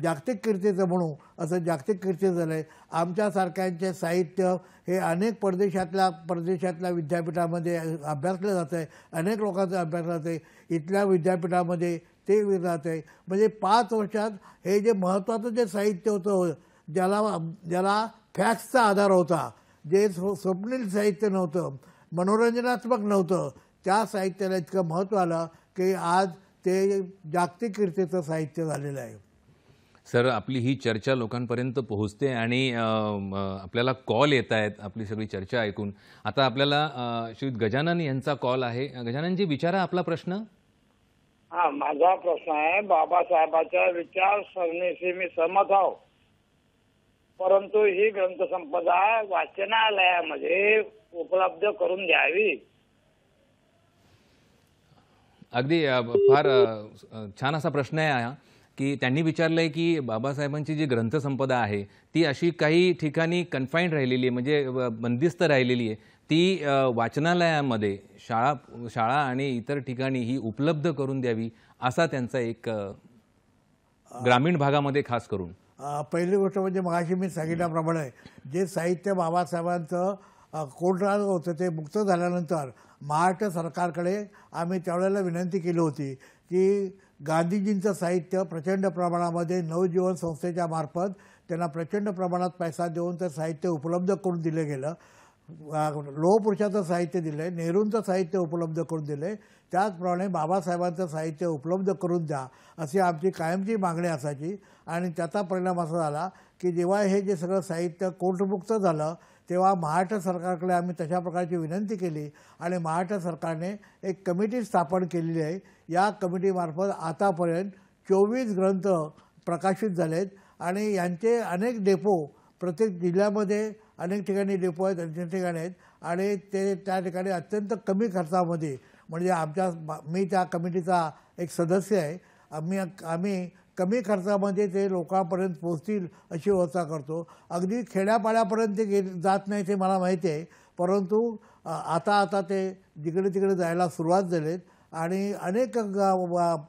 S2: जागतिक कीर्तीचं म्हणू असं जागतिक कीर्ती झालं आहे. आमच्यासारख्यांचे साहित्य हे अनेक परदेशातल्या विद्यापीठामध्ये अभ्यासलं जातं आहे. अनेक लोकांचं अभ्यासलं जातं आहे. इथल्या विद्यापीठामध्ये ते जातं आहे. म्हणजे 5 वर्षात हे जे महत्त्वाचं जे साहित्य होतं ज्याला फॅक्ट्सचा आधार होता, जे स्वप्नील साहित्य नव्हतं, मनोरंजनात्मक नव्हतं, त्या साहित्याला इतकं महत्त्व आलं की आज ते जागतिक कीर्तीचं साहित्य झालेलं आहे.
S1: सर, आपली ही चर्चा लोकांपर्यंत पोहोचते आणि आपल्याला कॉल येत आहेत आपली सगळी चर्चा ऐकून. आता आपल्याला श्री गजानन यांचा कॉल आहे. गजाननजी, विचारा आपला प्रश्न.
S4: हा, माझा प्रश्न आहे, बाबासाहेबांच्या विचारसरणीशी मी सहमत आहो, परंतु ही ग्रंथसंपदा वाचनालयामध्ये उपलब्ध करून द्यावी.
S1: अगदी फार छान असा प्रश्न आहे हा, की त्यांनी विचारलंय की बाबासाहेबांची जी ग्रंथसंपदा आहे ती अशी काही ठिकाणी कन्फाईंड राहिलेली आहे, म्हणजे बंदिस्त राहिलेली आहे, ती वाचनालयामध्ये शाळा आणि इतर ठिकाणी ही उपलब्ध करून द्यावी, असा त्यांचा एक ग्रामीण भागामध्ये खास करून.
S2: पहिली गोष्ट म्हणजे मगाशी मी सांगितल्याप्रमाणे जे साहित्य बाबासाहेबांचं कोर्टात होतं ते मुक्त झाल्यानंतर महाराष्ट्र सरकारकडे आम्ही त्यावेळेला विनंती केली होती की गांधीजींचं साहित्य प्रचंड प्रमाणामध्ये नवजीवन संस्थेच्या मार्फत त्यांना प्रचंड प्रमाणात पैसा देऊन ते साहित्य उपलब्ध करून दिलं गेलं. लोहपुरुषाचं साहित्य दिलं आहे, नेहरूंचं साहित्य उपलब्ध करून दिलं आहे, त्याचप्रमाणे बाबासाहेबांचं साहित्य उपलब्ध करून द्या अशी आमची कायमची मागणी असायची. आणि त्याचा परिणाम असा झाला की जेव्हा हे जे सगळं साहित्य कोर्टमुक्त झालं तेव्हा महाराष्ट्र सरकारकडे आम्ही तशा प्रकारची विनंती केली आणि महाराष्ट्र सरकारने एक कमिटी स्थापन केलेली आहे. या कमिटीमार्फत आतापर्यंत 24 ग्रंथ प्रकाशित झालेत आणि यांचे अनेक डेपो प्रत्येक जिल्ह्यामध्ये अनेक ठिकाणी डेपो आहेत, अनेक ठिकाणी आहेत आणि ते त्या ठिकाणी अत्यंत कमी खर्चामध्ये, म्हणजे मी त्या कमिटीचा एक सदस्य आहे, आम्ही कमी खर्चामध्ये ते लोकांपर्यंत पोहोचतील अशी व्यवस्था करतो. अगदी खेड्यापाड्यापर्यंत ते जात नाही ते मला माहिती आहे, परंतु आता ते जिकडे तिकडे जायला सुरुवात झालीत आणि अनेक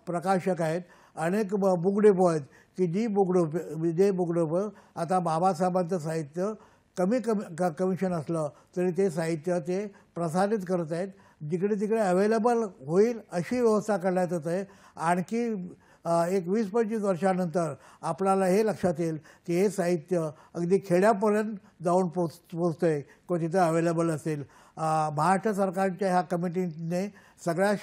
S2: प्रकाशक आहेत, अनेक बुक डेपो आहेत की जे बुक डेपो आता बाबासाहेबांचं साहित्य कमिशन असलं तरी ते साहित्य ते प्रसारित करत आहेत, जिकडे तिकडे अवेलेबल होईल अशी व्यवस्था करण्यात येत आहे. आणखी एक 20-25 वर्षानंतर आपल्याला हे लक्षात येईल की हे साहित्य अगदी खेड्यापर्यंत जाऊन पोचतंय किंवा तिथं अवेलेबल असेल. महाराष्ट्र सरकारच्या ह्या कमिटीने सगळ्या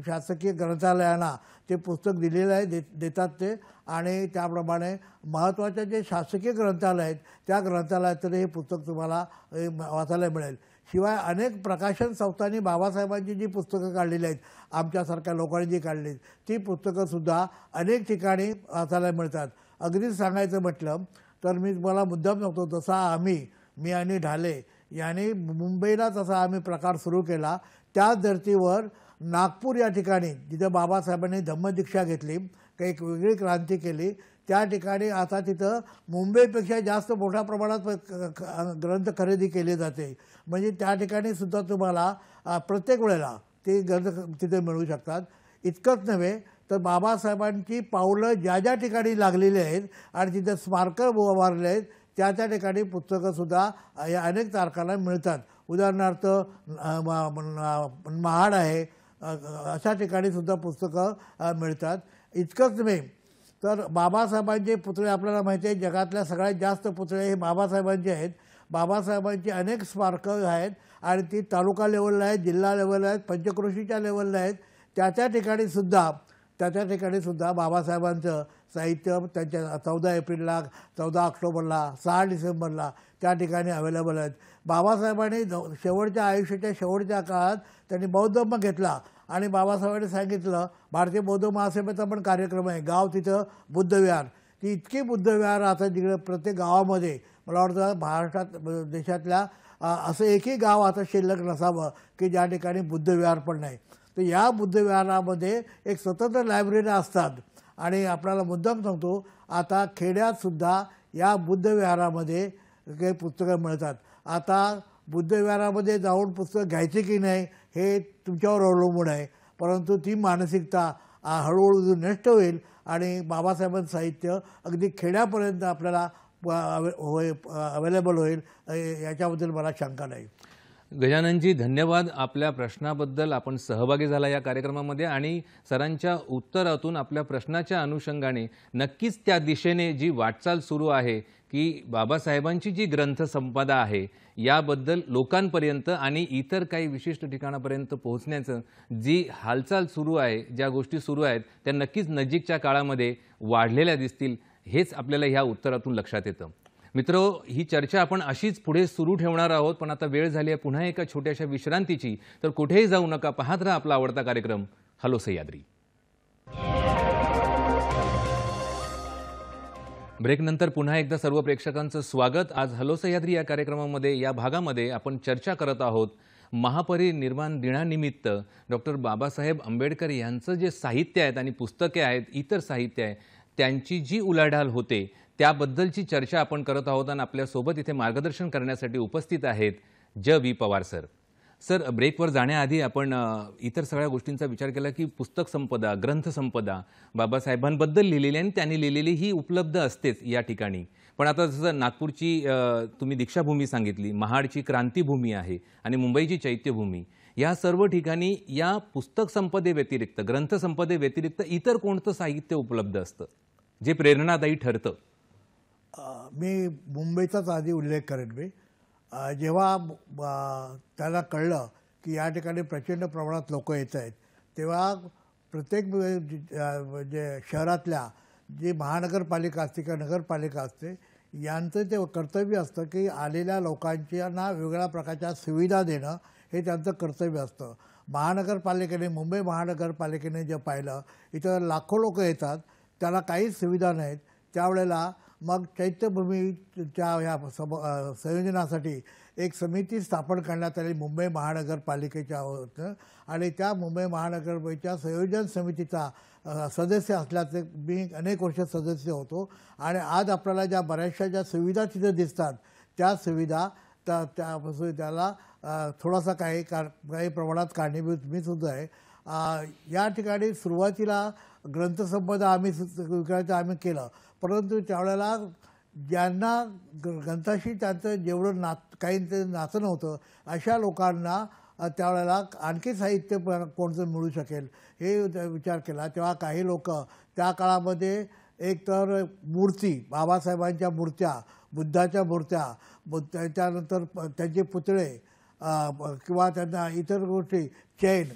S2: शासकीय ग्रंथालयांना ते पुस्तक दिलेलं आहे, देतात ते, आणि त्याप्रमाणे महत्त्वाचे जे शासकीय ग्रंथालय आहेत त्या ग्रंथालयात हे पुस्तक तुम्हाला वाचायला मिळेल. शिवाय अनेक प्रकाशन संस्थांनी बाबासाहेबांची जी पुस्तकं काढलेली आहेत, आमच्यासारख्या लोकांनी जी काढली ती पुस्तकंसुद्धा अनेक ठिकाणी वाचायला मिळतात. अगदी सांगायचं म्हटलं तर मला मुद्दाम सांगतो, जसा मी आणि ढाले यांनी मुंबईला तसा आम्ही प्रकार सुरू केला, त्याच धर्तीवर नागपूर या ठिकाणी जिथं बाबासाहेबांनी धम्मदीक्षा घेतली, काही एक वेगळी क्रांती केली, त्या ठिकाणी आता तिथं मुंबईपेक्षा जास्त मोठ्या प्रमाणात ग्रंथ खरेदी केली जाते. म्हणजे त्या ठिकाणी सुद्धा तुम्हाला प्रत्येक वेळेला ते ग्रंथ तिथे मिळू शकतात. इतकंच नव्हे तर बाबासाहेबांची पावलं ज्या ज्या ठिकाणी लागलेली आहेत आणि तिथे स्मारकं उभारले आहेत त्या ठिकाणी पुस्तकंसुद्धा या अनेक तारखांना मिळतात. उदाहरणार्थ महाड आहे, अशा ठिकाणी सुद्धा पुस्तकं मिळतात. इतकंच नव्हे तर बाबासाहेबांचे पुतळे आपल्याला माहिती आहे, जगातल्या सगळ्यात जास्त पुतळे हे बाबासाहेबांचे आहेत. बाबासाहेबांची अनेक स्मारकं आहेत आणि ती तालुका लेवलला आहेत, जिल्हा लेवलला आहेत, पंचक्रोशीच्या लेवलला आहेत. त्या ठिकाणी सुद्धा बाबासाहेबांचं साहित्य त्यांच्या 14 एप्रिलला, 14 ऑक्टोबरला, 6 डिसेंबरला त्या ठिकाणी अवेलेबल आहेत. बाबासाहेबांनी शेवटच्या आयुष्याच्या शेवटच्या काळात त्यांनी बौद्ध धर्म घेतला आणि बाबासाहेबांनी सांगितलं, भारतीय बौद्ध महासभेचा पण कार्यक्रम आहे, गाव तिथं बुद्धविहार, ती इतकी बुद्धविहार आता जिकडे प्रत्येक गावामध्ये, मला वाटतं महाराष्ट्रात देशातल्या असं एकही गाव आता शिल्लक नसावं की ज्या ठिकाणी बुद्धविहार पण नाही. तर या बुद्धविहारामध्ये एक स्वतंत्र लायब्ररी असतात आणि आपल्याला मुद्दाम सांगतो, आता खेड्यातसुद्धा या बुद्धविहारामध्ये काही पुस्तकं मिळतात. आता बुद्धविहारामध्ये जाऊन पुस्तक घ्यायचे की नाही हे तुमच्यावर अवलंबून आहे, परंतु ती मानसिकता हळूहळू नष्ट होईल आणि बाबासाहेबांचं साहित्य अगदी खेड्यापर्यंत आपल्याला अवेलेबल होईल याच्याबद्दल मला शंका नाही.
S1: गजाननजी, धन्यवाद आपल्या प्रश्नाबद्दल. आपण सहभागी झाला या कार्यक्रमामध्ये आणि सरांच्या उत्तरातून आपल्या प्रश्नाच्या अनुषंगाने नक्कीच त्या दिशेने जी वाटचाल सुरू आहे की बाबासाहेबांची जी ग्रंथसंपदा आहे याबद्दल लोकांपर्यंत आणि इतर काही विशिष्ट ठिकाणापर्यंत पोहोचण्याचं जी हालचाल सुरू आहे, ज्या गोष्टी सुरू आहेत त्या नक्कीच नजीकच्या काळामध्ये वाढलेल्या दिसतील, हेच आपल्याला ह्या उत्तरातून लक्षात येतं. मित्रो, ही चर्चा आपण अशीच पुढे सुरू ठेवणार आहोत, पण आता वेळ झाली आहे पुन्हा एका छोट्याशा विश्रांतीची. तर कुठेही जाऊ नका, पाहत राहा आपला आवडता कार्यक्रम हॅलो सह्याद्री. ब्रेकनंतर पुन्हा एकदा सर्व प्रेक्षकांचं स्वागत. आज हॅलो सह्याद्री या कार्यक्रमामध्ये या भागामध्ये आपण चर्चा करत आहोत महापरिनिर्वाण दिनानिमित्त डॉक्टर बाबासाहेब आंबेडकर यांचं जे साहित्य आहेत आणि पुस्तके आहेत, इतर साहित्य आहे, त्यांची जी उलाढाल होते त्याबद्दलची चर्चा आपण करत आहोत. आणि आपल्यासोबत इथे मार्गदर्शन करण्यासाठी उपस्थित आहेत वी पवार सर. सर, ब्रेकवर जाण्याआधी आपण इतर सगळ्या गोष्टींचा विचार केला की पुस्तक संपदा, ग्रंथसंपदा बाबासाहेबांबद्दल लिहिलेली आणि त्यांनी लिहिलेली ही उपलब्ध असतेच या ठिकाणी. पण आता जसं नागपूरची तुम्ही दीक्षाभूमी सांगितली, महाडची क्रांतीभूमी आहे आणि मुंबईची चैत्यभूमी, या सर्व ठिकाणी या पुस्तक संपदेव्यतिरिक्त, ग्रंथसंपदेव्यतिरिक्त इतर कोणतं साहित्य उपलब्ध असतं जे प्रेरणादायी ठरतं?
S2: मी मुंबईचाच आधी उल्लेख करेन. मी जेव्हा त्याला कळलं की या ठिकाणी प्रचंड प्रमाणात लोक येत आहेत, तेव्हा प्रत्येक म्हणजे शहरातल्या जी महानगरपालिका असते किंवा नगरपालिका असते यांचं ते कर्तव्य असतं की आलेल्या लोकांना वेगवेगळ्या प्रकारच्या सुविधा देणं हे त्यांचं कर्तव्य असतं. महानगरपालिकेने, मुंबई महानगरपालिकेने जे पाहिलं, इथं लाखो लोक येतात, त्याला काहीच सुविधा नाहीत. त्यावेळेला मग चैत्यभूमीच्या ह्या संयोजनासाठी एक समिती स्थापन करण्यात आली मुंबई महानगरपालिकेच्या होतं. आणि त्या मुंबई महानगरपालिकेच्या संयोजन समितीचा सदस्य असल्याचे मी अनेक वर्ष सदस्य होतो. आणि आज आपल्याला ज्या बऱ्याचशा ज्या सुविधा तिथे दिसतात त्या सुविधा त्यापासून त्याला थोडासा काही प्रमाणात कारणीभूत मी सुद्धा आहे. या ठिकाणी सुरुवातीला ग्रंथसंपदा आम्ही केलं, परंतु त्यावेळेला ज्यांना ग्रंथाशी त्यांचं जेवढं काही ते नातं नव्हतं अशा लोकांना त्यावेळेला आणखी साहित्य कोणतं मिळू शकेल हे विचार केला. तेव्हा काही लोक त्या काळामध्ये एकतर मूर्ती, बाबासाहेबांच्या मूर्त्या, बुद्धाच्या मूर्त्या, त्याच्यानंतर त्यांचे पुतळे किंवा त्यांना इतर गोष्टी, चैन,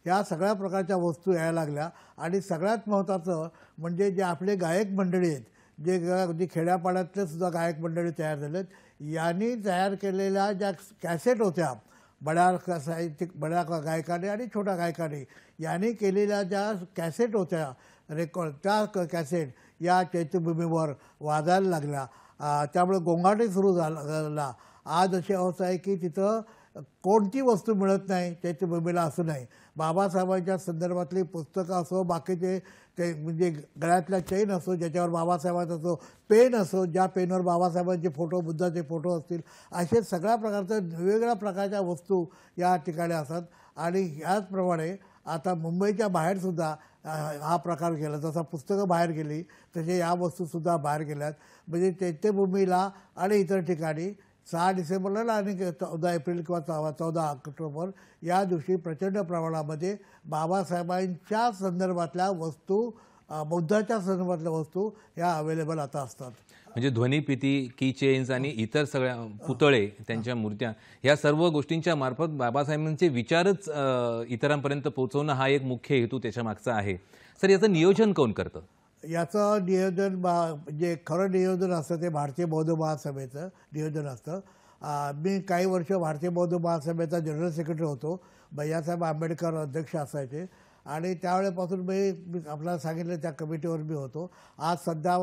S2: या सगळ्या प्रकारच्या वस्तू यायला लागल्या. आणि सगळ्यात महत्त्वाचं म्हणजे जे आपले गायक मंडळी आहेत, जे खेड्यापाड्यातले सुद्धा गायक मंडळी तयार झालेत, यांनी तयार केलेल्या ज्या कॅसेट होत्या, बड्या गायकाने आणि छोट्या गायकाने यांनी केलेल्या ज्या कॅसेट होत्या रेकॉर्ड, त्या कॅसेट या चैत्यभूमीवर वाजायला लागल्या. त्यामुळे गोंगाटही सुरू झाला. आज अशी अवस्था आहे की तिथं कोणती वस्तू मिळत नाही चैत्यभूमीला असं नाही. बाबासाहेबांच्या संदर्भातली पुस्तकं असो, बाकीचे ते म्हणजे गळ्यातल्या चैन असो ज्याच्यावर बाबासाहेबांचा असो, पेन असो ज्या पेनवर बाबासाहेबांचे फोटो, बुद्धाचे फोटो असतील, असे सगळ्या प्रकारच्या वेगवेगळ्या प्रकारच्या वस्तू या ठिकाणी असतात. आणि ह्याचप्रमाणे आता मुंबईच्या बाहेरसुद्धा हा प्रकार गेला. जसा पुस्तकं बाहेर गेली तसे या वस्तूसुद्धा बाहेर गेल्यात. म्हणजे चैत्यभूमीला आणि इतर ठिकाणी 6 डिसेंबरला आणि 14 एप्रिल किंवा 14 ऑक्टोबर या दिवशी प्रचंड प्रमाणामध्ये बाबासाहेबांच्या संदर्भातल्या वस्तू, बुद्धाच्या संदर्भातल्या वस्तू ह्या अवेलेबल आता असतात.
S1: म्हणजे ध्वनिफिती, की चेन्स आणि इतर सगळ्या पुतळे, त्यांच्या मूर्त्या, ह्या सर्व गोष्टींच्या मार्फत बाबासाहेबांचे विचारच इतरांपर्यंत पोहोचवणं हा एक मुख्य हेतू त्याच्या मागचा आहे. सर, याचं नियोजन कोण करतं?
S2: याचं नियोजन जे खरं नियोजन असतं ते भारतीय बौद्ध महासभेचं नियोजन असतं. मी काही वर्ष भारतीय बौद्ध महासभेचा जनरल सेक्रेटरी होतो. भैयासाहेब आंबेडकर अध्यक्ष असायचे आणि त्यावेळेपासून मी आपल्याला सांगितलं त्या कमिटीवर मी होतो. आज सध्या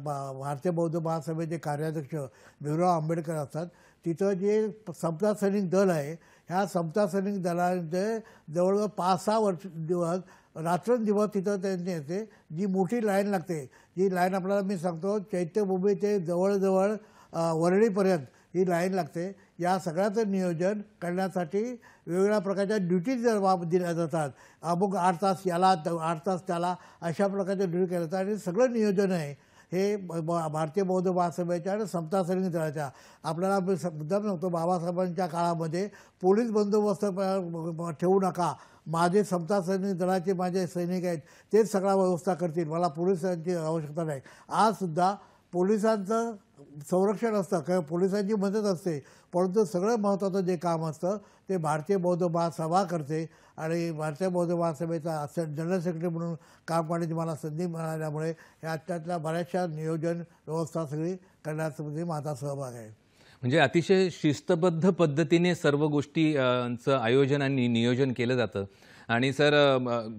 S2: भारतीय बौद्ध महासभेचे कार्याध्यक्ष भीमराव आंबेडकर असतात. तिथं जे समता सैनिक दल आहे, ह्या समता सैनिक दलाचे जवळजवळ 5-6 दिवस रात्रंदिवस तिथं त्यांनी येते. जी मोठी लाईन लागते, जी लाईन आपल्याला मी सांगतो चैत्यभूमी ते जवळजवळ वरळीपर्यंत ही लाईन लागते. या सगळ्याचं नियोजन करण्यासाठी वेगवेगळ्या प्रकारच्या ड्युटीज दिल्या जातात. अमुक 8 तास याला, 8 तास त्याला, अशा प्रकारच्या ड्युटी केल्या जातात. आणि सगळं नियोजन आहे हे भारतीय बौद्ध महासभेच्या आणि समता सैनिक दलाच्या. आपल्याला मुद्दाम सांगतो, बाबासाहेबांच्या काळामध्ये पोलीस बंदोबस्त ठेवू नका, माझे समता सैनिक दलाचे माझे सैनिक आहेत तेच सगळा व्यवस्था करतील, मला पोलिसांची आवश्यकता नाही. आजसुद्धा पोलिसांचं संरक्षण असतं, किंवा पोलिसांची मदत असते, परंतु सगळं महत्त्वाचं जे काम असतं ते भारतीय बौद्ध महासभा करते. आणि भारतीय बौद्ध महासभेचा जनरल सेक्रेटरी म्हणून काम करण्याची मला संधी मिळाल्यामुळे त्यातल्या बऱ्याचशा नियोजन व्यवस्था सगळी करण्यामध्ये माझा सहभाग आहे.
S1: म्हणजे अतिशय शिस्तबद्ध पद्धतीने सर्व गोष्टींचं आयोजन आणि नियोजन केलं जातं. आणि सर,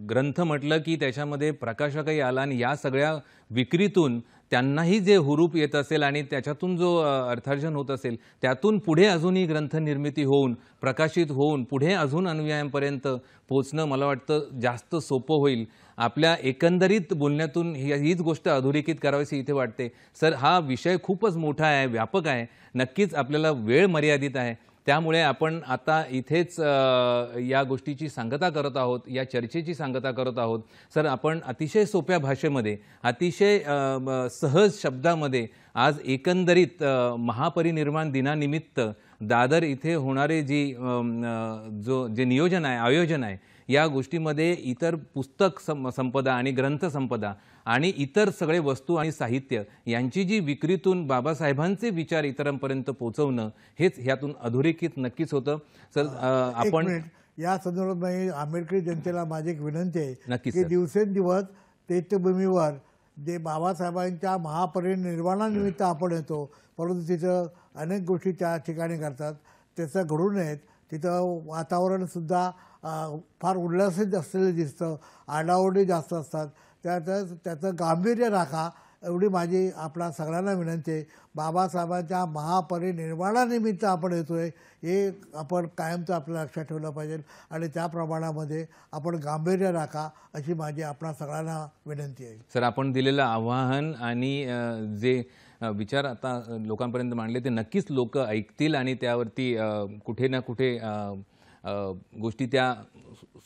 S1: ग्रंथ म्हटलं की त्याच्यामध्ये प्रकाशकही आला आणि या सगळ्या विक्रीतून त्यांनाही जे हुरूप येत असेल आणि त्याच्यातून जो अर्थार्जन होत असेल त्यातून पुढे अजूनही ग्रंथ निर्मिती होऊन प्रकाशित होऊन पुढे अजून अनुयायांपर्यंत पोचणं मला वाटतं जास्त सोपं होईल. आपल्या एकंदरीत बोलण्यातून हीच गोष्ट अधोरेखित करावीशी इथे वाटते. सर, हा विषय खूपच मोठा आहे, व्यापक आहे. नक्कीच आपल्याला वेळ मर्यादित आहे, त्यामुळे आपण आता इथेच या गोष्टीची सांगता करत आहोत, या चर्चेची सांगता करत आहोत. सर, आपण अतिशय सोप्या भाषेमध्ये अतिशय सहज शब्दामध्ये आज एकंदरीत महापरिनिर्वाण दिनानिमित्त दादर इथे होणारे जे नियोजन आहे, आयोजन आहे, या गोष्टीमध्ये इतर पुस्तक संपदा आणि ग्रंथ संपदा आणि इतर सगळे वस्तू आणि साहित्य यांची जी विक्रीतून बाबासाहेबांचे विचार इतरांपर्यंत पोहोचवणं हेच ह्यातून अधोरेखित नक्कीच होतं. सर, आपण
S2: या संदर्भात आंबेडकरी जनतेला माझी एक विनंती आहे
S1: नक्कीच
S2: की
S1: सर.
S2: दिवसेंदिवस चैत्यभूमीवर जे बाबासाहेबांच्या महापरिनिर्वाणानिमित्त आपण येतो, परंतु तिथं अनेक गोष्टी त्या ठिकाणी करतात, त्याचं घडू नयेत. तिथं वातावरणसुद्धा फार उल्हासित असलेलं दिसतं, आरडाओरडी जास्त असतात. त्याचं गांभीर्य राखा एवढी माझी आपल्या सगळ्यांना विनंती आहे. बाबासाहेबांच्या महापरिनिर्वाणानिमित्त आपण येतोय हे आपण कायमचं आपल्या लक्षात ठेवलं पाहिजे आणि त्या प्रमाणामध्ये आपण गांभीर्य राखा अशी माझी आपल्या सगळ्यांना विनंती आहे.
S1: सर, आपण दिलेलं आवाहन आणि जे विचार आता लोकांपर्यंत मांडले ते नक्कीच लोक ऐकतील आणि त्यावरती कुठे ना कुठे गोष्टी त्या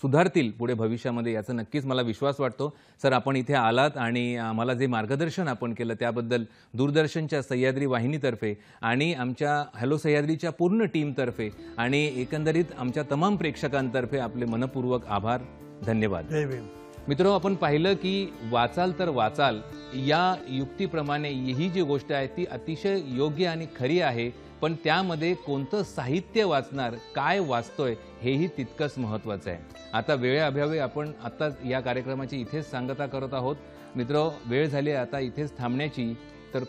S1: सुधारतील पुढे भविष्यामध्ये, याचा नक्कीच मला विश्वास वाटतो. सर, आपण इथे आलात आणि आम्हाला जे मार्गदर्शन आपण केलं त्याबद्दल दूरदर्शनच्या सह्याद्री वाहिनीतर्फे आणि आमच्या हॅलो सह्याद्रीच्या पूर्ण टीमतर्फे आणि एकंदरीत आमच्या तमाम प्रेक्षकांतर्फे आपले मनपूर्वक आभार, धन्यवाद.
S2: जय भीम.
S1: मित्रांनो, आपण पाहिलं की वाचाल तर वाचाल या युक्तीप्रमाणे ही जी गोष्ट आहे ती अतिशय योग्य आणि खरी आहे, पण त्यामध्ये कोणतं साहित्य वाचणार, काय वाचतोय हेही तितकंच महत्त्वाचं आहे. आता वेळेअभावी आपण आता या कार्यक्रमाची इथेच सांगता करत आहोत. मित्र, वेळ झाली आता इथेच थांबण्याची. तर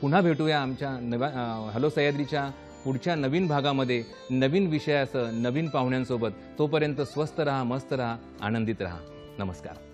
S1: पुन्हा भेटूया आमच्या हॅलो सह्याद्रीच्या पुढच्या नवीन भागामध्ये नवीन विषयासह नवीन पाहुण्यांसोबत. तोपर्यंत स्वस्थ रहा, मस्त रहा, आनंदित रहा. नमस्कार.